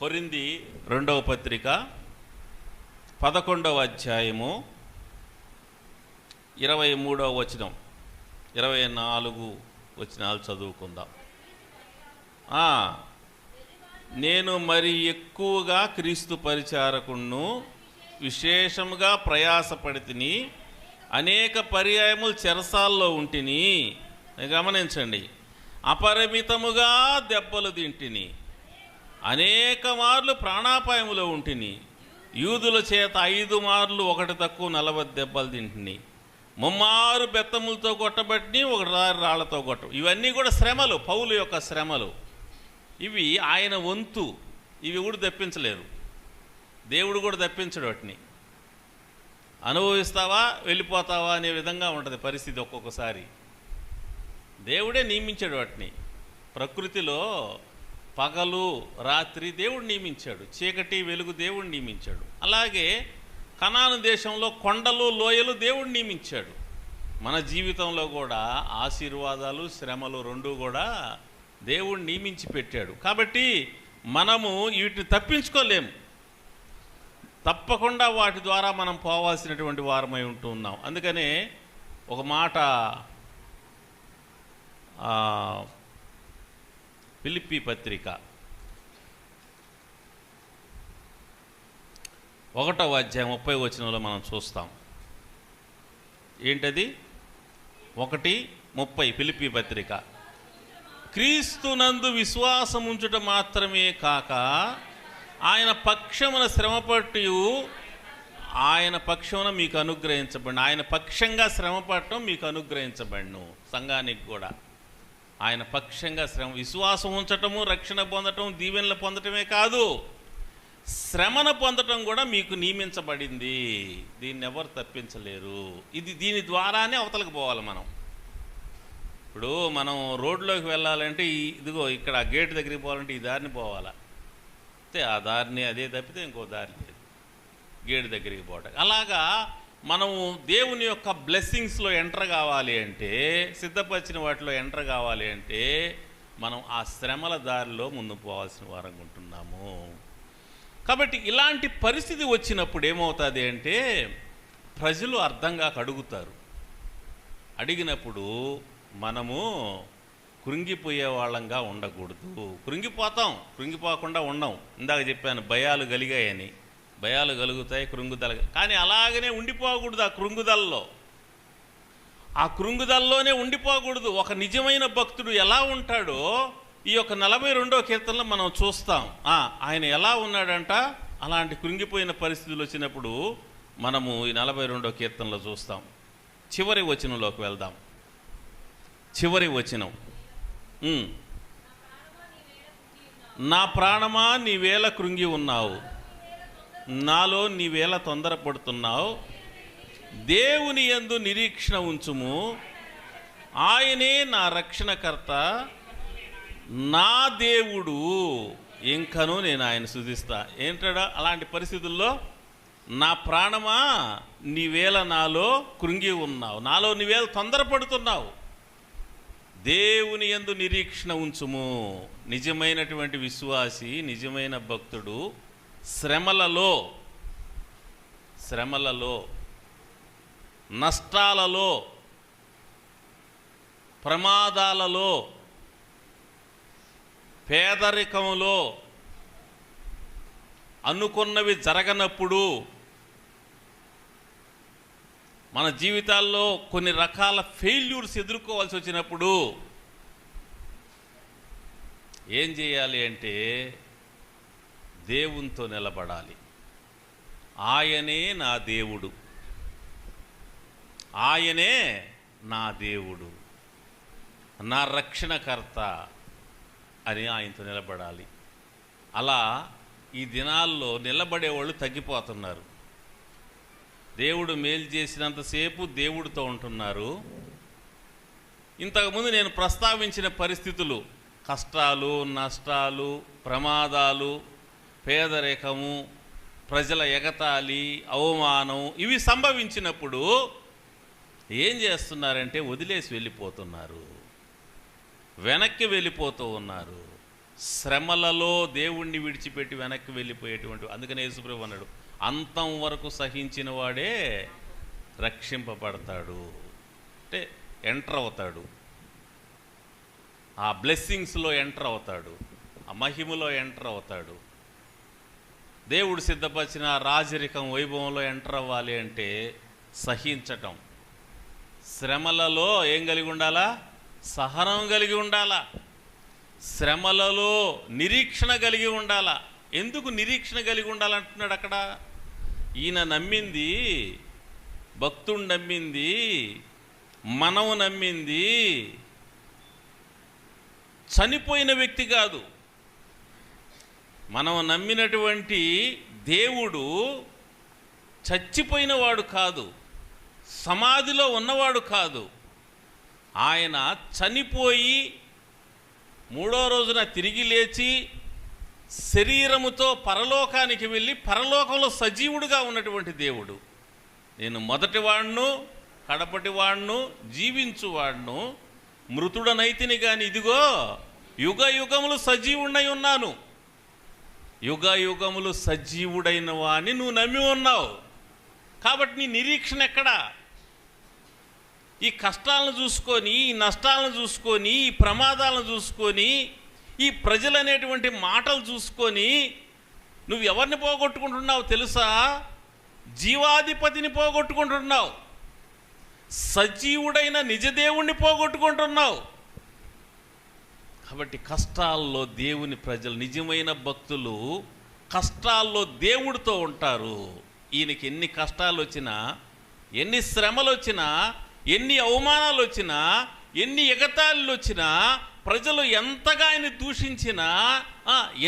కొరింథీ 2వ పత్రిక 11వ అధ్యాయము 23వ వచనం, 24 వచనాలు చదువుకుందాం. నేను మరి ఎక్కువగా క్రీస్తు పరిచారకుణ్ణు, విశేషముగా ప్రయాసపడితిని, అనేక పర్యాయములు చెరసాల్లో ఉంటిని. గమనించండి, అపరిమితముగా దెబ్బలు తింటిని, అనేక మార్లు ప్రాణాపాయములో ఉంటిని, యూదుల చేత 5 మార్లు ఒకటి తక్కువ 40 దెబ్బలు తింటిని, 3 బెత్తములతో కొట్టబట్టి 1 రాళ్లతో కొట్ట. ఇవన్నీ కూడా శ్రమలు, పౌలు యొక్క శ్రమలు. ఇవి ఆయన వంతు. ఇవి కూడా తప్పించలేరు, దేవుడు కూడా తప్పించడు వాటిని. అనుభవిస్తావా వెళ్ళిపోతావా అనే విధంగా ఉంటుంది పరిస్థితి ఒక్కొక్కసారి. దేవుడే నియమించాడు వాటిని. ప్రకృతిలో పగలు రాత్రి దేవుడు నియమించాడు, చీకటి వెలుగు దేవుడు నియమించాడు. అలాగే కనాను దేశంలో కొండలు లోయలు దేవుడు నియమించాడు. మన జీవితంలో కూడా ఆశీర్వాదాలు శ్రమలు రెండూ కూడా దేవుడు నియమించి పెట్టాడు. కాబట్టి మనము వీటిని తప్పించుకోలేము. తప్పకుండా వాటి ద్వారా మనం పోవాల్సినటువంటి వారమై ఉంటున్నాం. అందుకనే ఒక మాట ఫిలిప్పీ పత్రిక 1వ అధ్యాయం 30వ వచనంలో మనం చూస్తాం. ఏంటది? 1:30 ఫిలిప్పీ పత్రిక. క్రీస్తునందు విశ్వాసం ఉంచుట మాత్రమే కాక ఆయన పక్షమున శ్రమపట్టు ఆయన పక్షమున మీకు అనుగ్రహించబడిన, ఆయన పక్షంగా శ్రమపడటం మీకు అనుగ్రహించబడిను. సంఘానికి కూడా ఆయన పక్షంగా విశ్వాసం ఉంచటము, రక్షణ పొందటం, దీవెనలు పొందటమే కాదు, శ్రమను పొందటం కూడా మీకు నియమించబడింది. దీన్ని ఎవరు తప్పించలేరు. దీని ద్వారానే అవతలకు పోవాలి మనం. ఇప్పుడు మనం రోడ్లోకి వెళ్ళాలంటే ఇదిగో ఇక్కడ గేట్ దగ్గరికి పోవాలంటే ఈ దారిని పోవాలా, అయితే ఆ దారిని అదే తప్పితే ఇంకో దారి లేదు గేట్ దగ్గరికి పోవటం. అలాగా మనము దేవుని యొక్క బ్లెస్సింగ్స్లో ఎంటర్ కావాలి అంటే, సిద్ధపరిచిన వాటిలో ఎంటర్ కావాలి అంటే మనం ఆ శ్రమల దారిలో ముందు పోవాల్సిన వారంగా ఉంటున్నాము. కాబట్టి ఇలాంటి పరిస్థితి వచ్చినప్పుడు ఏమవుతుంది అంటే ప్రజలు అర్థంగా అడుగుతారు. అడిగినప్పుడు మనము కృంగిపోయే వాళ్ళంగా ఉండకూడదు. కృంగిపోకుండా ఉన్నాం. ఇందాక చెప్పాను భయాలు కలిగాయని. భయాలు కలుగుతాయి, కృంగుదల. కానీ అలాగనే ఉండిపోకూడదు. ఆ కృంగుదలలోనే ఉండిపోకూడదు. ఒక నిజమైన భక్తుడు ఎలా ఉంటాడో ఈ యొక్క 42వ కీర్తనలో మనం చూస్తాం. ఆయన ఎలా ఉన్నాడంట, అలాంటి కృంగిపోయిన పరిస్థితులు వచ్చినప్పుడు మనము ఈ 42వ కీర్తనలో చూస్తాం. చివరి వచనంలోకి వెళ్దాం. చివరి వచనం, నా ప్రాణమా నీవేళ కృంగి ఉన్నావు, నాలో నీవేళ తొందరపడుతున్నావు, దేవుని యందు నిరీక్షణ ఉంచుము, ఆయనే నా రక్షణకర్త, నా దేవుడు, ఇంకను నేను ఆయన స్తుతిస్తా. ఏంటాడా అలాంటి పరిస్థితుల్లో? నా ప్రాణమా నీవేళ నాలో కృంగి ఉన్నావు, నాలో నీవేళ తొందరపడుతున్నావు, దేవుని యందు నిరీక్షణ ఉంచుము. నిజమైనటువంటి విశ్వాసి, నిజమైన భక్తుడు శ్రమలలో, నష్టాలలో, ప్రమాదాలలో, పేదరికంలో, అనుకున్నవి జరగనప్పుడు, మన జీవితాల్లో కొన్ని రకాల ఫెయిల్యూర్స్ ఎదుర్కోవాల్సి వచ్చినప్పుడు ఏం చేయాలి అంటే దేవునితో నిలబడాలి. ఆయనే నా దేవుడు, ఆయనే నా దేవుడు, నా రక్షణకర్త అని ఆయనతో నిలబడాలి. అలా ఈ దినాల్లో నిలబడేవాళ్ళు తగ్గిపోతున్నారు. దేవుడు మేలు చేసినంతసేపు దేవుడితో ఉంటున్నారు. ఇంతకుముందు నేను ప్రస్తావించిన పరిస్థితులు, కష్టాలు, నష్టాలు, ప్రమాదాలు, పేదరికము, ప్రజల ఎగతాళి, అవమానం, ఇవి సంభవించినప్పుడు ఏం చేస్తున్నారంటే వదిలేసి వెళ్ళిపోతున్నారు, వెనక్కి వెళ్ళిపోతూ ఉన్నారు. శ్రమలలో దేవుణ్ణి విడిచిపెట్టి వెనక్కి వెళ్ళిపోయేటువంటి. అందుకనే యేసుప్రభువు అన్నాడు, అంతం వరకు సహించిన వాడే రక్షింపబడతాడు. అంటే ఎంటర్ అవుతాడు, ఆ బ్లెస్సింగ్స్లో ఎంటర్ అవుతాడు, ఆ మహిమలో ఎంటర్ అవుతాడు. దేవుడు సిద్ధపరిచిన రాజరికం వైభవంలో ఎంటర్ అవ్వాలి అంటే సహించటం, శ్రమలలో ఏం కలిగి ఉండాలా? సహనం కలిగి ఉండాలా. శ్రమలలో నిరీక్షణ కలిగి ఉండాలా. ఎందుకు నిరీక్షణ కలిగి ఉండాలంటున్నాడు అక్కడ? ఈయన నమ్మింది, భక్తుడు నమ్మింది, మనం నమ్మింది చనిపోయిన వ్యక్తి కాదు. మనం నమ్మినటువంటి దేవుడు చచ్చిపోయిన వాడు కాదు, సమాధిలో ఉన్నవాడు కాదు. ఆయన చనిపోయి మూడో రోజున తిరిగి లేచి శరీరముతో పరలోకానికి వెళ్ళి పరలోకంలో సజీవుడుగా ఉన్నటువంటి దేవుడు. నేను మొదటివాడును, కడపటివాడును, జీవించువాడును, మృతుడనైతిని గాని ఇదిగో యుగ యుగములు సజీవుడై ఉన్నాను. యుగ యుగములు సజీవుడైన వాడిని నువ్వు నమ్మి ఉన్నావు. కాబట్టి నీ నిరీక్షణ ఎక్కడా? ఈ కష్టాలను చూసుకొని, ఈ నష్టాలను చూసుకొని, ఈ ప్రమాదాలను చూసుకొని, ఈ ప్రజలు అనేటువంటి మాటలు చూసుకొని నువ్వు ఎవరిని పోగొట్టుకుంటున్నావు తెలుసా? జీవాధిపతిని పోగొట్టుకుంటున్నావు, సజీవుడైన నిజదేవుణ్ణి పోగొట్టుకుంటున్నావు. కాబట్టి కష్టాల్లో దేవుని ప్రజలు, నిజమైన భక్తులు కష్టాల్లో దేవుడితో ఉంటారు. ఈయనకి ఎన్ని కష్టాలు వచ్చినా, ఎన్ని శ్రమలు వచ్చినా, ఎన్ని అవమానాలు వచ్చినా, ఎన్ని ఎగతాళిలు వచ్చినా, ప్రజలు ఎంతగా ఆయన దూషించినా,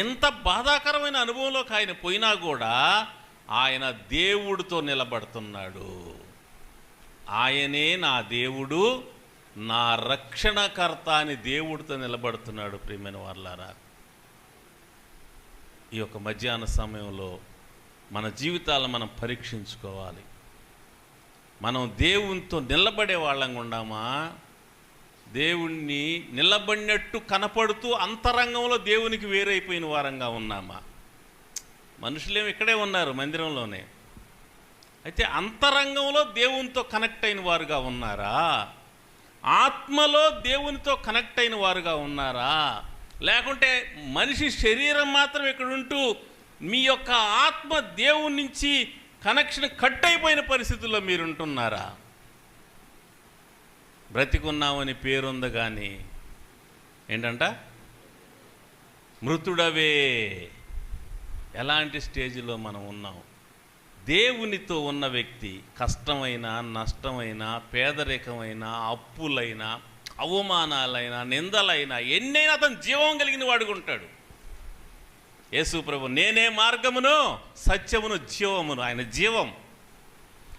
ఎంత బాధాకరమైన అనుభవంలోకి ఆయన పోయినా కూడా ఆయన దేవుడితో నిలబడుతున్నాడు. ఆయనే నా దేవుడు, నా రక్షణకర్త అని దేవుడితో నిలబడుతున్నాడు. ప్రియమైన వాళ్ళారా, ఈ యొక్క మధ్యాహ్న సమయంలో మన జీవితాలను మనం పరీక్షించుకోవాలి. మనం దేవునితో నిలబడే వాళ్ళంగా ఉన్నామా? దేవుణ్ణి నిలబడినట్టు కనపడుతూ అంతరంగంలో దేవునికి వేరైపోయిన వారంగా ఉన్నామా? మనుషులేమి ఇక్కడే ఉన్నారు, మందిరంలోనే. అయితే అంతరంగంలో దేవునితో కనెక్ట్ అయిన వారుగా ఉన్నారా? ఆత్మలో దేవునితో కనెక్ట్ అయిన వారుగా ఉన్నారా? లేకుంటే మనిషి శరీరం మాత్రం ఇక్కడ ఉంటూ మీ యొక్క ఆత్మ దేవుని నుంచి కనెక్షన్ కట్ అయిపోయిన పరిస్థితుల్లో మీరు ఉంటున్నారా? బ్రతికున్నామని పేరుంది కానీ ఏంటంట, మృతుడవే. ఎలాంటి స్టేజ్లో మనం ఉన్నాం? దేవునితో ఉన్న వ్యక్తి కష్టమైన, నష్టమైన, పేదరికమైన, అప్పులైనా, అవమానాలైనా, నిందలైనా, ఎన్నైనా అతను జీవం కలిగిన వాడుగా ఉంటాడు. యేసు ప్రభు నేనే మార్గమును, సత్యమును, జీవమును. ఆయన జీవం.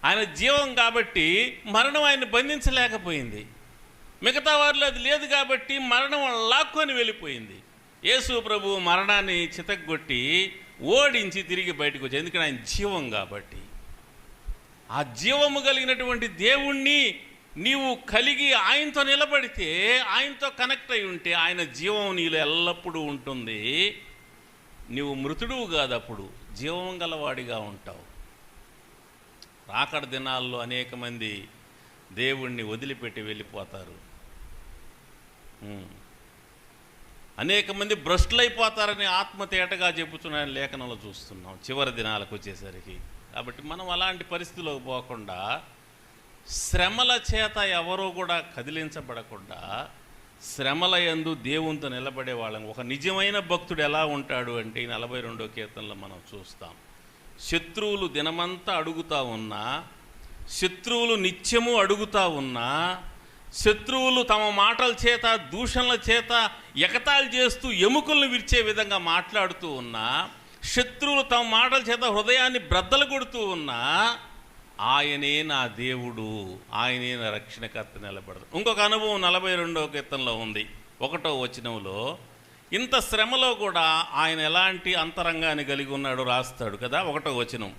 ఆయన జీవం కాబట్టి మరణం ఆయన బంధించలేకపోయింది. మిగతా వారిలో అది లేదు కాబట్టి మరణం లాక్కొని వెళ్ళిపోయింది. యేసు ప్రభు మరణాన్ని చితగ్గొట్టి ఓడించి తిరిగి బయటకు వచ్చి, ఎందుకంటే ఆయన జీవం కాబట్టి. ఆ జీవము కలిగినటువంటి దేవుణ్ణి నీవు కలిగి ఆయనతో నిలబడితే, ఆయనతో కనెక్ట్ అయి ఉంటే ఆయన జీవం నీలో ఎల్లప్పుడూ ఉంటుంది. నీవు మృతుడువు కాదు, అప్పుడు జీవం గలవాడిగా ఉంటావు. రాకడ దినాల్లో అనేక మంది దేవుణ్ణి వదిలిపెట్టి వెళ్ళిపోతారు. అనేక మంది భ్రష్టులైపోతారని ఆత్మతేటగా చెబుతున్నాయని లేఖనంలో చూస్తున్నాం చివరి దినాలకు వచ్చేసరికి. కాబట్టి మనం అలాంటి పరిస్థితిలోకి పోకుండా, శ్రమల చేత ఎవరో కూడా కదిలించబడకుండా, శ్రమల యందు దేవునితో నిలబడే వాళ్ళం. ఒక నిజమైన భక్తుడు ఎలా ఉంటాడు అంటే 42వ కీర్తనలో మనం చూస్తాం. శత్రువులు దినమంతా అడుగుతూ ఉన్నా, శత్రువులు నిత్యము అడుగుతూ ఉన్నా, శత్రువులు తమ మాటల చేత, దూషణల చేత ఎగతాళి చేస్తూ ఎముకలను విరిచే విధంగా మాట్లాడుతూ ఉన్నా, శత్రువులు తమ మాటల చేత హృదయాన్ని బ్రద్దలు కొడుతూ ఉన్నా, ఆయనే నా దేవుడు, ఆయనే నా రక్షణకర్త నిలబడదు. ఇంకొక అనుభవం 42వ కీర్తనలో ఉంది, 1వ వచనంలో. ఇంత శ్రమలో కూడా ఆయన ఎలాంటి అంతరంగాన్ని కలిగి ఉన్నాడో రాస్తాడు కదా. 1వ వచనం,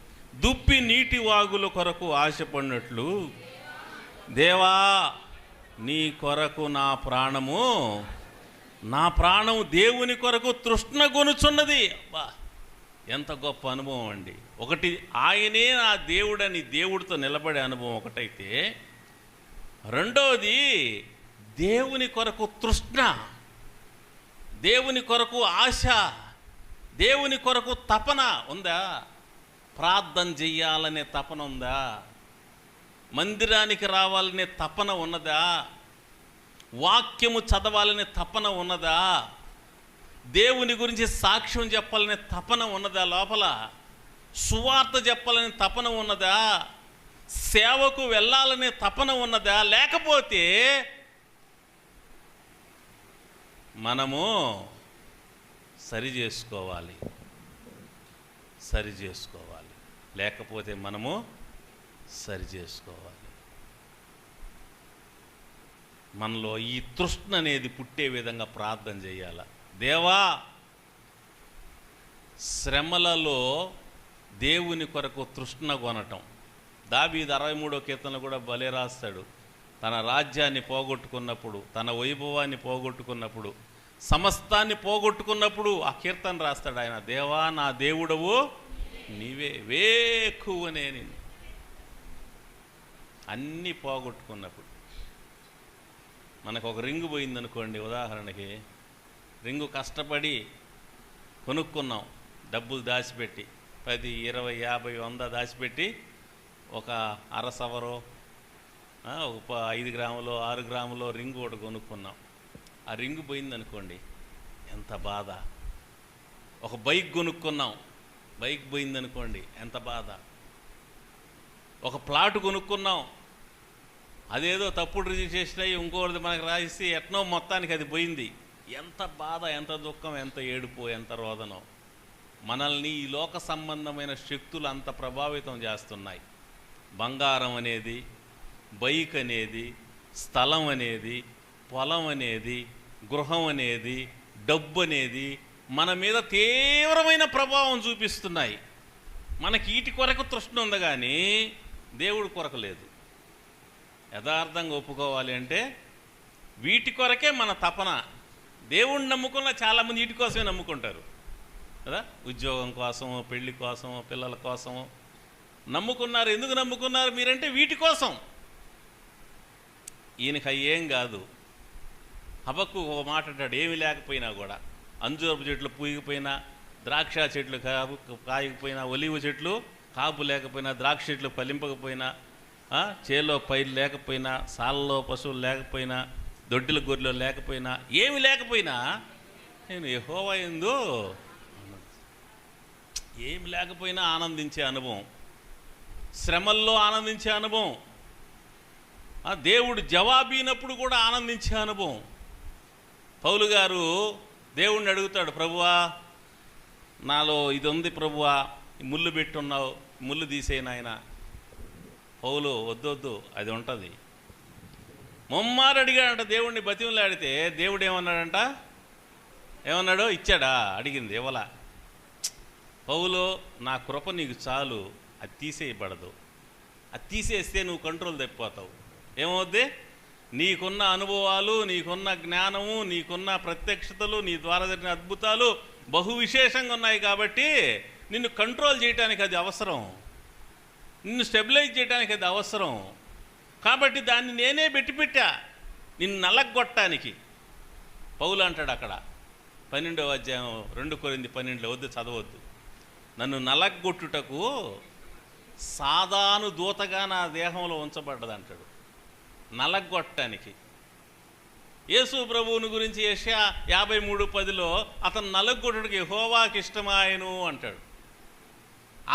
దుప్పి నీటి వాగుల కొరకు ఆశపడినట్లు దేవా నీ కొరకు నా ప్రాణము దేవుని కొరకు తృష్ణ గొనుచున్నది. అబ్బా, ఎంత గొప్ప అనుభవం అండి. ఒకటి ఆయనే నా దేవుడని దేవుడితో నిలబడే అనుభవం ఒకటైతే, రెండోది దేవుని కొరకు తృష్ణ, దేవుని కొరకు ఆశ, దేవుని కొరకు తపన ఉందా? ప్రార్థన చెయ్యాలనే తపన ఉందా? మందిరానికి రావాలనే తపన ఉన్నదా? వాక్యము చదవాలనే తపన ఉన్నదా? దేవుని గురించి సాక్ష్యం చెప్పాలనే తపన ఉన్నదా? లోపల సువార్త చెప్పాలనే తపన ఉన్నదా? సేవకు వెళ్ళాలనే తపన ఉన్నదా? లేకపోతే మనము సరి చేసుకోవాలి. లేకపోతే మనము సరి చేసుకోవాలి. మనలో ఈ తృష్ణ అనేది పుట్టే విధంగా ప్రార్థన చేయాల. దేవా, శ్రమలలో దేవుని కొరకు తృష్ణ కొనటం. దావీదు 63వ కీర్తనలో కూడా భలే రాస్తాడు. తన రాజ్యాన్ని పోగొట్టుకున్నప్పుడు, తన వైభవాన్ని పోగొట్టుకున్నప్పుడు, సమస్తాన్ని పోగొట్టుకున్నప్పుడు ఆ కీర్తన రాస్తాడు ఆయన. దేవా, నా దేవుడవు నీవే, వేకువనే నిన్ను. అన్నీ పోగొట్టుకున్నప్పుడు. మనకు ఒక రింగు పోయిందనుకోండి, ఉదాహరణకి రింగు కష్టపడి కొనుక్కున్నాం, డబ్బులు దాచిపెట్టి 10, 20, 50, 100 దాచిపెట్టి ఒక అరసవరో ఒక 5 గ్రాములో 6 గ్రాములో రింగు ఒకటి కొనుక్కున్నాం. ఆ రింగు పోయిందనుకోండి, ఎంత బాధ. ఒక బైక్ కొనుక్కున్నాం, బైక్ పోయిందనుకోండి, ఎంత బాధ. ఒక ప్లాట్ కొనుక్కున్నాం, అదేదో తప్పుడు రిజిస్ట్రేషన్ అయ్యి ఇంకోటి మనకు రాసి ఎట్నో మొత్తానికి అది పోయింది. ఎంత బాధ, ఎంత దుఃఖం, ఎంత ఏడుపు, ఎంత రోదనం. మనల్ని ఈ లోక సంబంధమైన శక్తులు అంత ప్రభావితం చేస్తున్నాయి. బంగారం అనేది, బైక్ అనేది, స్థలం అనేది, పొలం అనేది, గృహం అనేది, డబ్బు అనేది మన మీద తీవ్రమైన ప్రభావం చూపిస్తున్నాయి. మనకి వీటి కొరకు తృష్ణ ఉంది కానీ దేవుడి కొరకు లేదు. యథార్థంగా ఒప్పుకోవాలి అంటే వీటి కొరకే మన తపన. దేవుణ్ణి నమ్ముకున్న చాలామంది వీటి కోసమే నమ్ముకుంటారు కదా. ఉద్యోగం కోసమో, పెళ్లి కోసమో, పిల్లల కోసమో నమ్ముకున్నారు. ఎందుకు నమ్ముకున్నారు మీరంటే వీటి కోసం. ఈయనకి ఏం కాదు. హబక్కు ఒక మాట అంటాడు, ఏమి లేకపోయినా కూడా, అంజూరపు చెట్లు పూయకపోయినా, ద్రాక్ష చెట్లు కాయకపోయినా, ఒలివ చెట్లు కాపు లేకపోయినా, ద్రాక్ష చెట్లు ఫలింపకపోయినా, చేలో పైరు లేకపోయినా, సాలలో పశువులు లేకపోయినా, దొడ్డిల గొర్రెలు లేకపోయినా, ఏమి లేకపోయినా నేను యెహోవా యందు ఏమి లేకపోయినా ఆనందించే అనుభవం, శ్రమల్లో ఆనందించే అనుభవం, దేవుడు జవాబినప్పుడు కూడా ఆనందించే అనుభవం. పౌలు గారు దేవుణ్ణి అడుగుతాడు, ప్రభువా నాలో ఇది ఉంది ప్రభువా, ముళ్ళు పెట్టున్నావు, ముళ్ళు తీసేయను. ఆయన పౌలు వద్దొద్దు, అది ఉంటుంది. ముమ్మారు అడిగాడంట దేవుణ్ణి, బతిమలాడితే దేవుడు ఏమన్నాడంట, ఏమన్నాడు, ఇచ్చాడా? అడిగింది ఇవ్వలా. పౌలు, నా కృప నీకు చాలు, అది తీసేయబడదు. అది తీసేస్తే నువ్వు కంట్రోల్ తప్పిపోతావు. ఏమవుద్ది? నీకున్న అనుభవాలు, నీకున్న జ్ఞానము, నీకున్న ప్రత్యక్షతలు, నీ ద్వారా జరిగిన అద్భుతాలు బహు విశేషంగా ఉన్నాయి కాబట్టి నిన్ను కంట్రోల్ చేయడానికి అది అవసరం, నిన్ను స్టెబిలైజ్ చేయడానికి అది అవసరం. కాబట్టి దాన్ని నేనే పెట్టా నిన్ను నలగొట్టడానికి. పౌలు అంటాడు అక్కడ 12వ అధ్యాయం 2 కొరింథీ 12 వద్దు, చదవద్దు. నన్ను నలగొట్టుటకు సాధాను దూతగా నా దేహంలో ఉంచబడ్డది అంటాడు. నలగొట్టడానికి. యేసు ప్రభువుని గురించి యెషయా 53:10 అతను నలుగుడుకి యెహోవాకి ఇష్టమాయను అంటాడు.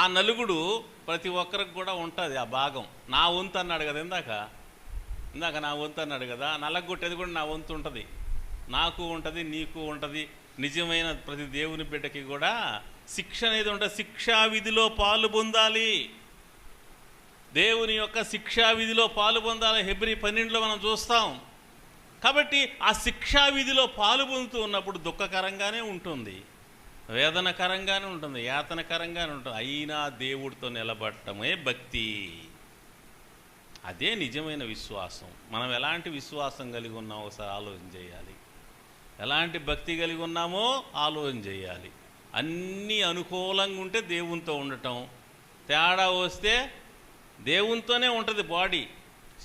ఆ నలుగుడు ప్రతి ఒక్కరికి కూడా ఉంటుంది ఆ భాగం. నా వంతు అన్నాడు కదా ఇందాక నా వంతు అన్నాడు కదా. నలగొట్టేది కూడా నా వంతు ఉంటుంది, నాకు ఉంటుంది, నీకు ఉంటుంది. నిజమైన ప్రతి దేవుని బిడ్డకి కూడా శిక్ష అనేది ఉంటుంది. శిక్షా విధిలో పాలు పొందాలి, దేవుని యొక్క శిక్షా విధిలో పాలు పొందాలి. హెబ్రీ 12లో మనం చూస్తాం. కాబట్టి ఆ శిక్షా విధిలో పాలు పొందుతూ ఉన్నప్పుడు దుఃఖకరంగానే ఉంటుంది, వేదనకరంగానే ఉంటుంది, యాతనకరంగానే ఉంటుంది. అయినా దేవుడితో నిలబడటమే భక్తి. అదే నిజమైన విశ్వాసం. మనం ఎలాంటి విశ్వాసం కలిగి ఉన్నామో ఒకసారి ఆలోచన చేయాలి. ఎలాంటి భక్తి కలిగి ఉన్నామో ఆలోచన చేయాలి. అన్నీ అనుకూలంగా ఉంటే దేవునితో ఉండటం, తేడా వస్తే దేవునితోనే ఉంటుంది బాడీ,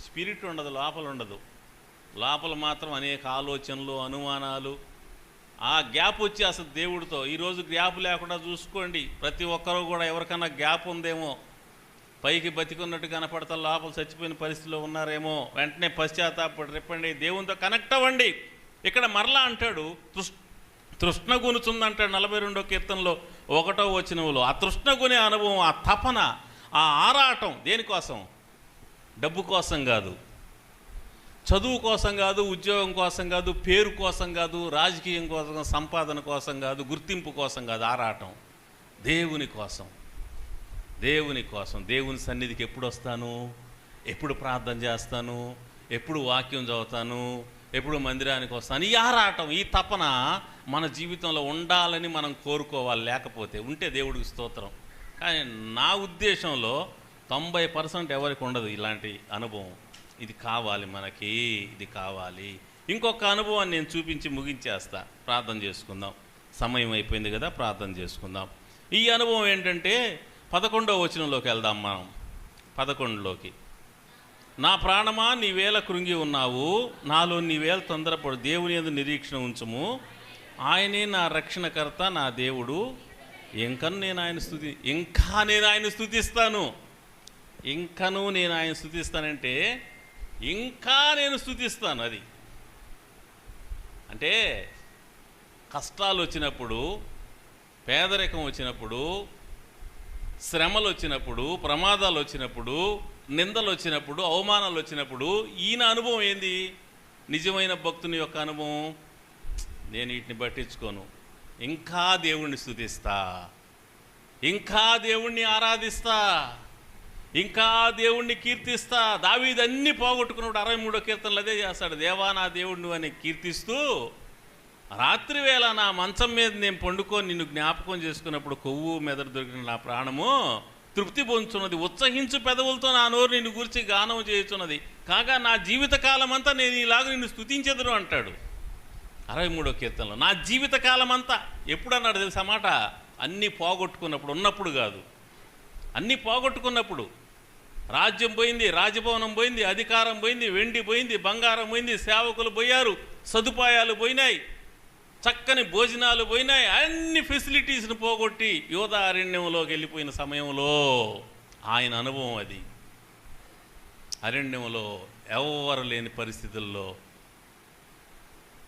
స్పిరిట్ ఉండదు, లోపల ఉండదు. లోపల మాత్రం అనేక ఆలోచనలు, అనుమానాలు. ఆ గ్యాప్ వచ్చి అసలు దేవుడితో ఈరోజు గ్యాప్ లేకుండా చూసుకోండి. ప్రతి ఒక్కరూ కూడా ఎవరికన్నా గ్యాప్ ఉందేమో, పైకి బతికున్నట్టు కనపడతా లోపల చచ్చిపోయిన పరిస్థితిలో ఉన్నారేమో, వెంటనే పశ్చాత్తాపడి రెప్పండి, దేవునితో కనెక్ట్ అవ్వండి. ఇక్కడ మరలా అంటాడు తృష్ణ గునుచుందంటాడు 42వ కీర్తనలో 1వ వచనంలో. ఆ తృష్ణ గునే అనుభవం, ఆ తపన, ఆ ఆరాటం దేనికోసం? డబ్బు కోసం కాదు, చదువు కోసం కాదు, ఉద్యోగం కోసం కాదు, పేరు కోసం కాదు, రాజకీయం కోసం, సంపాదన కోసం కాదు, గుర్తింపు కోసం కాదు. ఆరాటం దేవుని కోసం. దేవుని కోసం, దేవుని సన్నిధికి ఎప్పుడు వస్తాను, ఎప్పుడు ప్రార్థన చేస్తాను, ఎప్పుడు వాక్యం చదువుతాను, ఎప్పుడు మందిరానికి వస్తాను, ఈ ఆరాటం, ఈ తపన మన జీవితంలో ఉండాలని మనం కోరుకోవాలి. లేకపోతే ఉంటే దేవుడికి స్తోత్రం. కానీ నా ఉద్దేశంలో 90% ఎవరికి ఉండదు ఇలాంటి అనుభవం. ఇది కావాలి మనకి, ఇది కావాలి. ఇంకొక అనుభవాన్ని నేను చూపించి ముగించేస్తా. ప్రార్థన చేసుకుందాం, సమయం అయిపోయింది కదా, ప్రార్థన చేసుకుందాం. ఈ అనుభవం ఏంటంటే 11వ వచనంలోకి వెళ్దాం మనం. 11లోకి, నా ప్రాణమా నీవేళ కృంగి ఉన్నావు, నాలో నీవేళ తొందరపడు, దేవుని యందు నిరీక్షణ ఉంచుము, ఆయనే నా రక్షణకర్త, నా దేవుడు, ఇంకా నేను ఆయన స్తుతిస్తాను. ఇంకను నేను ఆయన స్తుతిస్తానంటే ఇంకా నేను స్తుతిస్తాను. అది అంటే కష్టాలు వచ్చినప్పుడు, పేదరికం వచ్చినప్పుడు, శ్రమలు వచ్చినప్పుడు, ప్రమాదాలు వచ్చినప్పుడు, నిందలు వచ్చినప్పుడు, అవమానాలు వచ్చినప్పుడు ఈయన అనుభవం ఏంది? నిజమైన భక్తుని యొక్క అనుభవం. నేను వీటిని పట్టించుకోను, ఇంకా దేవుణ్ణి స్తుతిస్తా, ఇంకా దేవుణ్ణి ఆరాధిస్తా, ఇంకా దేవుణ్ణి కీర్తిస్తా. దావీదు అన్నీ పోగొట్టుకున్నప్పుడు 63వ కీర్తనలు అదే చేస్తాడు. దేవా నా దేవుడు అని కీర్తిస్తూ, రాత్రి వేళ నా మంచం మీద నేను పండుకొని నిన్ను జ్ఞాపకం చేసుకున్నప్పుడు కొవ్వు మెదడు దొరికిన నా ప్రాణము తృప్తి పొందుతున్నది, ఉత్సహించు పెదవులతో నా నోరు నిన్ను గురించి గానం చేయుచున్నది, కాగా నా జీవితకాలం అంతా నేను ఇలాగ నిన్ను స్తుతించెదను అంటాడు 63వ కీర్తనలో. నా జీవితకాలం అంతా ఎప్పుడు అన్నాడు తెలుసా మాట? అన్నీ పోగొట్టుకున్నప్పుడు, ఉన్నప్పుడు కాదు, అన్నీ పోగొట్టుకున్నప్పుడు. రాజ్యం పోయింది, రాజభవనం పోయింది, అధికారం పోయింది, వెండి పోయింది, బంగారం పోయింది, సేవకులు పోయారు, సదుపాయాలు పోయినాయి, చక్కని భోజనాలు పోయినాయి, అన్ని ఫెసిలిటీస్ని పోగొట్టి యోధా అరణ్యంలోకి వెళ్ళిపోయిన సమయంలో ఆయన అనుభవం అది. అరణ్యంలో ఎవరు లేని పరిస్థితుల్లో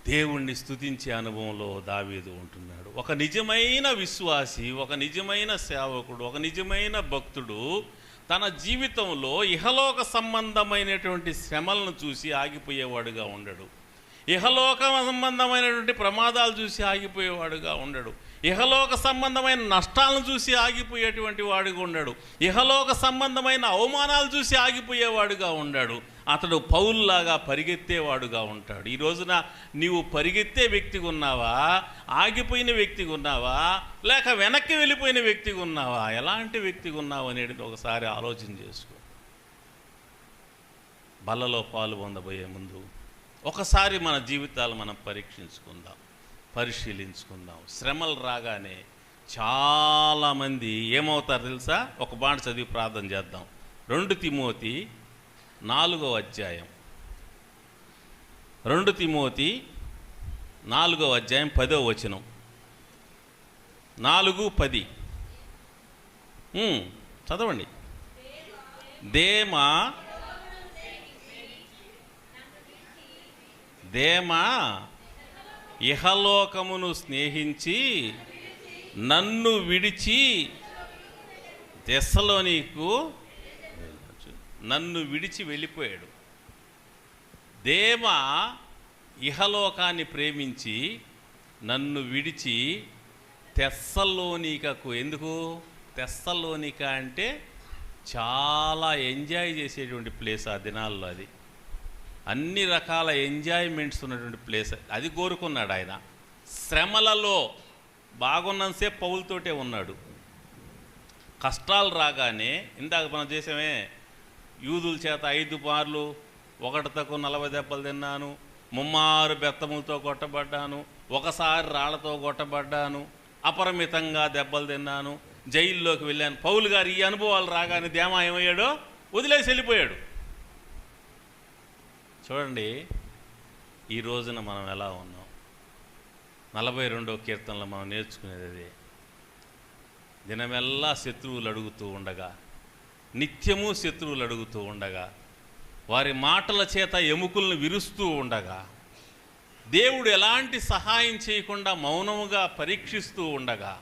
దేవుణ్ణి స్తుతించే అనుభవంలో దావీదు ఉంటున్నాడు. ఒక నిజమైన విశ్వాసి, ఒక నిజమైన సేవకుడు, ఒక నిజమైన భక్తుడు తన జీవితంలో ఇహలోక సంబంధమైనటువంటి శ్రమలను చూసి ఆగిపోయేవాడుగా ఉండడు. ఇహలోక సంబంధమైనటువంటి ప్రమాదాలు చూసి ఆగిపోయేవాడుగా ఉండడు. ఇహలోక సంబంధమైన నష్టాలను చూసి ఆగిపోయేటువంటి వాడుగా ఉండడు. ఇహలోక సంబంధమైన అవమానాలు చూసి ఆగిపోయేవాడుగా ఉండడు. అతడు పౌలులాగా పరిగెత్తేవాడుగా ఉంటాడు. ఈ రోజున నీవు పరిగెత్తే వ్యక్తిగా ఉన్నావా, ఆగిపోయిన వ్యక్తిగా ఉన్నావా, లేక వెనక్కి వెళ్ళిపోయిన వ్యక్తిగా ఉన్నావా? ఎలాంటి వ్యక్తిగా ఉన్నావు అనేది ఒకసారి ఆలోచన చేసుకో. బలలో పాలు పొందబోయే ముందు ఒకసారి మన జీవితాలు మనం పరీక్షించుకుందాం, పరిశీలించుకుందాం. శ్రమలు రాగానే చాలామంది ఏమవుతారు తెలుసా? ఒక మాట చదివి ప్రార్థన చేద్దాం. 2 తిమోతి 4వ అధ్యాయం, 2 తిమోతి 4వ అధ్యాయం 10వ వచనం. 4:10 చదవండి. దేమా ఇహలోకమును స్నేహించి నన్ను విడిచి తెస్సలోనికు నన్ను విడిచి వెళ్ళిపోయాడు. దేమా ఇహలోకాన్ని ప్రేమించి నన్ను విడిచి తెస్సలోనికకు. ఎందుకు? తెస్సలోనిక అంటే చాలా ఎంజాయ్ చేసేటువంటి ప్లేస్ ఆ దినాల్లో. అది అన్ని రకాల ఎంజాయ్మెంట్స్ ఉన్నటువంటి ప్లేస్. అది కోరుకున్నాడు ఆయన. శ్రమలలో బాగున్నంతసేపు పౌలుతోటే ఉన్నాడు. కష్టాలు రాగానే ఇందాక మనం చేసామే, యూదుల చేత 5 మార్లు 1 తక్కువ 40 దెబ్బలు తిన్నాను, 3 బెత్తములతో కొట్టబడ్డాను, ఒకసారి రాళ్లతో కొట్టబడ్డాను, అపరిమితంగా దెబ్బలు తిన్నాను, జైల్లోకి వెళ్ళాను. పౌలు గారు ఈ అనుభవాలు రాగానే దేమా ఏమయ్యాడో వదిలేసి వెళ్ళిపోయాడు. చూడండి ఈ రోజున మనం ఎలా ఉన్నాం. 42వ కీర్తనలో మనం నేర్చుకునేది అదే. దినమెల్లా శత్రువులు అడుగుతూ ఉండగా, నిత్యము శత్రువులు అడుగుతూ ఉండగా, వారి మాటల చేత ఎముకలను విరుస్తూ ఉండగా, దేవుడు ఎలాంటి సహాయం చేయకుండా మౌనముగా పరీక్షిస్తూ ఉండగా,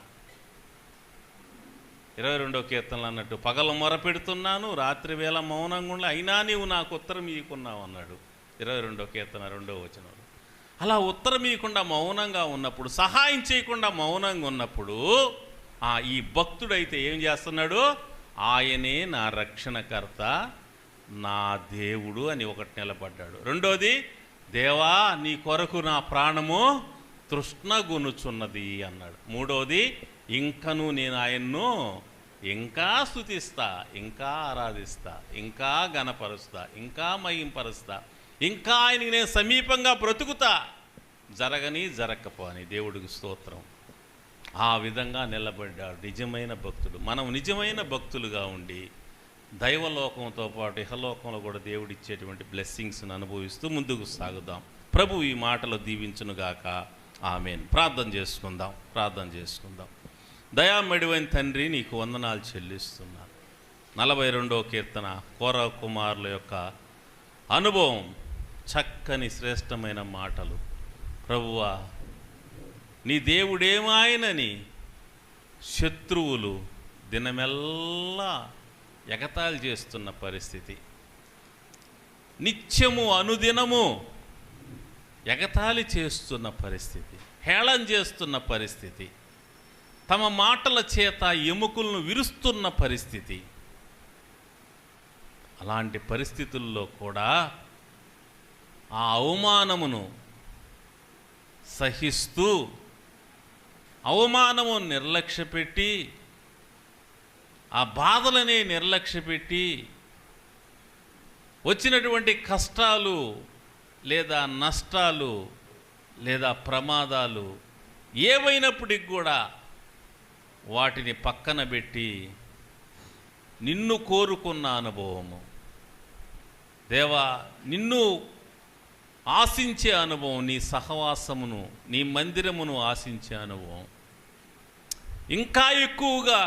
22వ కీర్తనలు అన్నట్టు పగలు మొరపెడుతున్నాను, రాత్రి వేళ మౌనంగా ఉండి అయినా నీవు నాకు ఉత్తరం ఇవ్వకున్నావు అన్నాడు 22వ కీర్తన 2వ వచనం. అలా ఉత్తరం ఇవ్వకుండా మౌనంగా ఉన్నప్పుడు, సహాయం చేయకుండా మౌనంగా ఉన్నప్పుడు ఈ భక్తుడైతే ఏం చేస్తున్నాడు? ఆయనే నా రక్షణకర్త, నా దేవుడు అని ఒకటి నిలబడ్డాడు. రెండోది, దేవా నీ కొరకు నా ప్రాణము తృష్ణగొనుచున్నది అన్నాడు. మూడోది, ఇంకను నేను ఆయన్ను ఇంకా స్తుతిస్తా, ఇంకా ఆరాధిస్తా, ఇంకా గణపరుస్తా, ఇంకా మహింపరుస్తా, ఇంకా ఆయనకి నేను సమీపంగా బ్రతుకుతా, జరగని జరగకపోని. దేవుడికి స్తోత్రం. ఆ విధంగా నిలబడ్డాడు నిజమైన భక్తుడు. మనం నిజమైన భక్తులుగా ఉండి దైవలోకంతో పాటు ఇహలోకంలో కూడా దేవుడిచ్చేటువంటి బ్లెస్సింగ్స్ని అనుభవిస్తూ ముందుకు సాగుదాం. ప్రభు ఈ మాటలు దీవించునుగాక. ఆమేన్. ప్రార్థన చేసుకుందాం. దయామడివైన తండ్రి, నీకు వందనాలు చెల్లిస్తున్నాను. 42వ కీర్తన కోర కుమారుల యొక్క అనుభవం, చక్కని శ్రేష్టమైన మాటలు. ప్రభువా, నీ దేవుడేమాయనని శత్రువులు దినమెల్లా ఎగతాళి చేస్తున్న పరిస్థితి, నిత్యము అనుదినము ఎగతాళి చేస్తున్న పరిస్థితి, హేళన చేస్తున్న పరిస్థితి, తమ మాటల చేత ఎముకలను విరుస్తున్న పరిస్థితి. అలాంటి పరిస్థితుల్లో కూడా ఆ అవమానమును సహిస్తూ, అవమానము నిర్లక్ష్యపెట్టి, ఆ బాధలనే నిర్లక్ష్యపెట్టి, వచ్చినటువంటి కష్టాలు లేదా నష్టాలు లేదా ప్రమాదాలు ఏవైనప్పటికి కూడా వాటిని పక్కన పెట్టి నిన్ను కోరుకున్న అనుభవము, దేవా నిన్ను ఆశించే అనుభవం, నీ సహవాసమును, నీ మందిరమును ఆశించే అనుభవం, ఇంకా ఎక్కువగా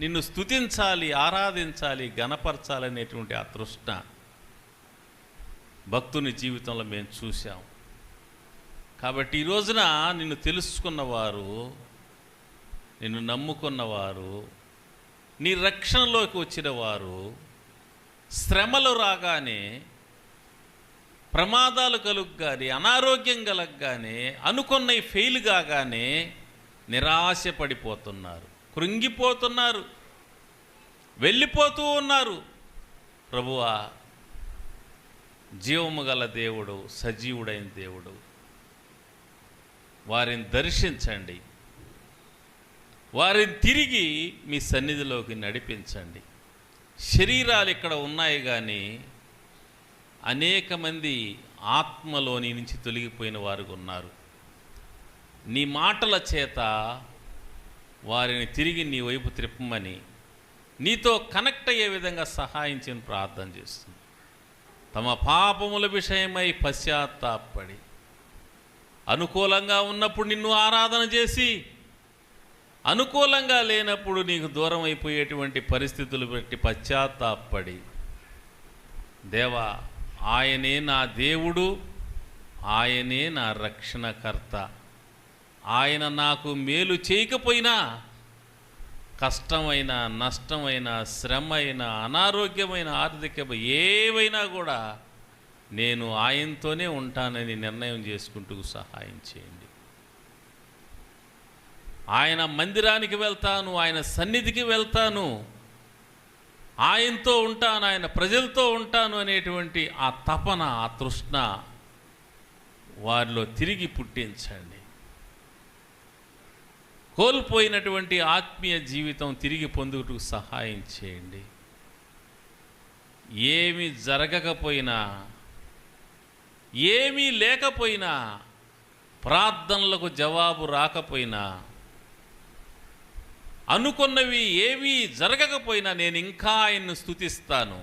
నిన్ను స్తుతించాలి, ఆరాధించాలి, గణపరచాలనేటువంటి ఆ తృష్ణ భక్తుని జీవితంలో మేము చూసాం. కాబట్టి ఈ రోజున నిన్ను తెలుసుకున్నవారు, నిన్ను నమ్ముకున్నవారు, నీ రక్షణలోకి వచ్చిన వారు శ్రమలు రాగానే, ప్రమాదాలు కలుగగానే, అనారోగ్యం కలగగానే, అనుకున్నవి ఫెయిల్ కాగానే నిరాశపడిపోతున్నారు, కృంగిపోతున్నారు, వెళ్ళిపోతూ ఉన్నారు. ప్రభువా, జీవము గల దేవుడు, సజీవుడైన దేవుడు, వారిని దర్శించండి, వారిని తిరిగి మీ సన్నిధిలోకి నడిపించండి. శరీరాలు ఇక్కడ ఉన్నాయి కానీ అనేక మంది ఆత్మలోని నుంచి తొలగిపోయిన వారు ఉన్నారు. నీ మాటల చేత వారిని తిరిగి నీ వైపు త్రిప్పమని, నీతో కనెక్ట్ అయ్యే విధంగా సహాయించిన ప్రార్థన చేస్తుంది. తమ పాపముల విషయమై పశ్చాత్తాపడి, అనుకూలంగా ఉన్నప్పుడు నిన్ను ఆరాధన చేసి, అనుకూలంగా లేనప్పుడు నీకు దూరం అయిపోయేటువంటి పరిస్థితులు బట్టి పశ్చాత్తాపడి, దేవా ఆయనే నా దేవుడు, ఆయనే నా రక్షణకర్త, ఆయన నాకు మేలు చేయకపోయినా, కష్టమైన, నష్టమైన, శ్రమ అయినా, అనారోగ్యమైన, ఆర్థికమైన ఏవైనా కూడా నేను ఆయనతోనే ఉంటానని నిర్ణయం చేసుకుంటూ సహాయం చేయండి. ఆయన మందిరానికి వెళ్తాను, ఆయన సన్నిధికి వెళ్తాను, ఆయనతో ఉంటాను, ఆయన ప్రజలతో ఉంటాను అనేటువంటి ఆ తపన, ఆ తృష్ణ వారిలో తిరిగి పుట్టించండి. కోల్పోయినటువంటి ఆత్మీయ జీవితం తిరిగి పొందుటకు సహాయం చేయండి. ఏమి జరగకపోయినా, ఏమీ లేకపోయినా, ప్రార్థనలకు జవాబు రాకపోయినా, అనుకున్నవి ఏమీ జరగకపోయినా నేను ఇంకా ఆయన్ను స్తుతిస్తాను.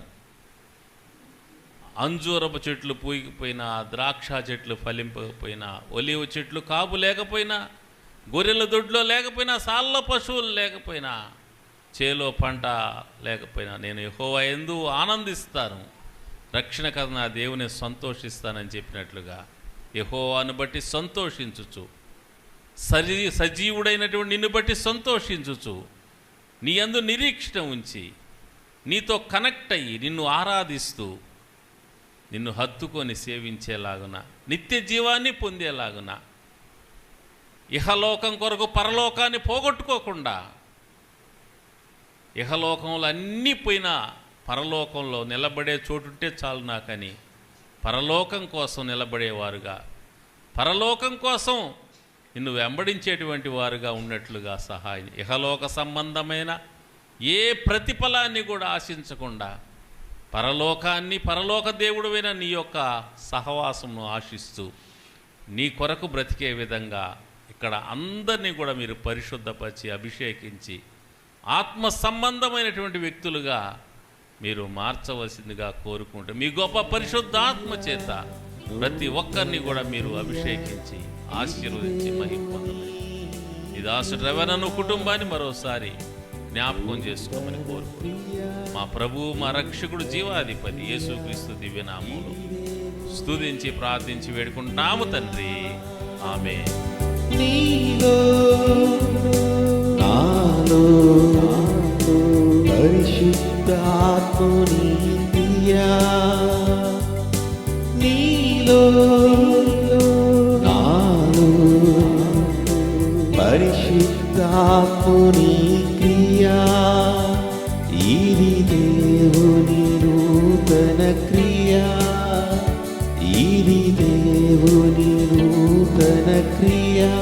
అంజూరపు చెట్లు పూయకపోయినా, ద్రాక్ష చెట్లు ఫలింపకపోయినా, ఒలివ చెట్లు కాపు లేకపోయినా, గొర్రెల దొడ్లో లేకపోయినా, సాళ్ళ పశువులు లేకపోయినా, చేలో పంట లేకపోయినా నేను యెహోవా యందు ఆనందిస్తాను, రక్షణకర్త నా దేవుని సంతోషిస్తానని చెప్పినట్లుగా యెహోవాను బట్టి సంతోషించుచు, సజీవుడైనటువంటి నిన్ను బట్టి సంతోషించుచు, నీ యందు నిరీక్షణ ఉంచి, నీతో కనెక్ట్ అయ్యి, నిన్ను ఆరాధిస్తూ, నిన్ను హత్తుకొని సేవించేలాగున, నిత్య జీవాన్ని పొందేలాగున, ఇహలోకం కొరకు పరలోకాన్ని పోగొట్టుకోకుండా ఇహలోకంలో అన్నీ పోయినా పరలోకంలో నిలబడే చోటుంటే చాలు నాకని పరలోకం కోసం నిలబడేవారుగా, పరలోకం కోసం నిన్ను వెంబడించేటువంటి వారుగా ఉన్నట్లుగా సహాయం. ఇహలోక సంబంధమైన ఏ ప్రతిఫలాన్ని కూడా ఆశించకుండా పరలోకాన్ని, పరలోక దేవుడువైన నీ యొక్క సహవాసమును ఆశిస్తూ నీ కొరకు బ్రతికే విధంగా ఇక్కడ అందరినీ కూడా మీరు పరిశుద్ధపరిచి అభిషేకించి ఆత్మ సంబంధమైనటువంటి వ్యక్తులుగా మీరు మార్చవలసిందిగా కోరుకుంటూ మీ గొప్ప పరిశుద్ధాత్మ చేత ప్రతి ఒక్కరిని కూడా మీరు అభిషేకించి ఆశీర్వదించి మహిమ పొందమని ఈ దాసుడు రవణను కుటుంబాన్ని మరోసారి జ్ఞాపకం చేసుకోమని కోరుకుంటున్నాం. మా ప్రభువు, మా రక్షకుడు, జీవాధిపతి యేసుక్రీస్తు దివ్యనామములో స్తుతించి ప్రార్థించి వేడుకుంటున్నాము తండ్రి. ఆమేన్. నీలో నాలో పరిశుద్ధాత్ముని క్రియా, నీలో నాలో పరిశుద్ధాత్ముని క్రియా, ఇది దేవుని నూతన క్రియా, ఇది దేవుని నూతన క్రియా.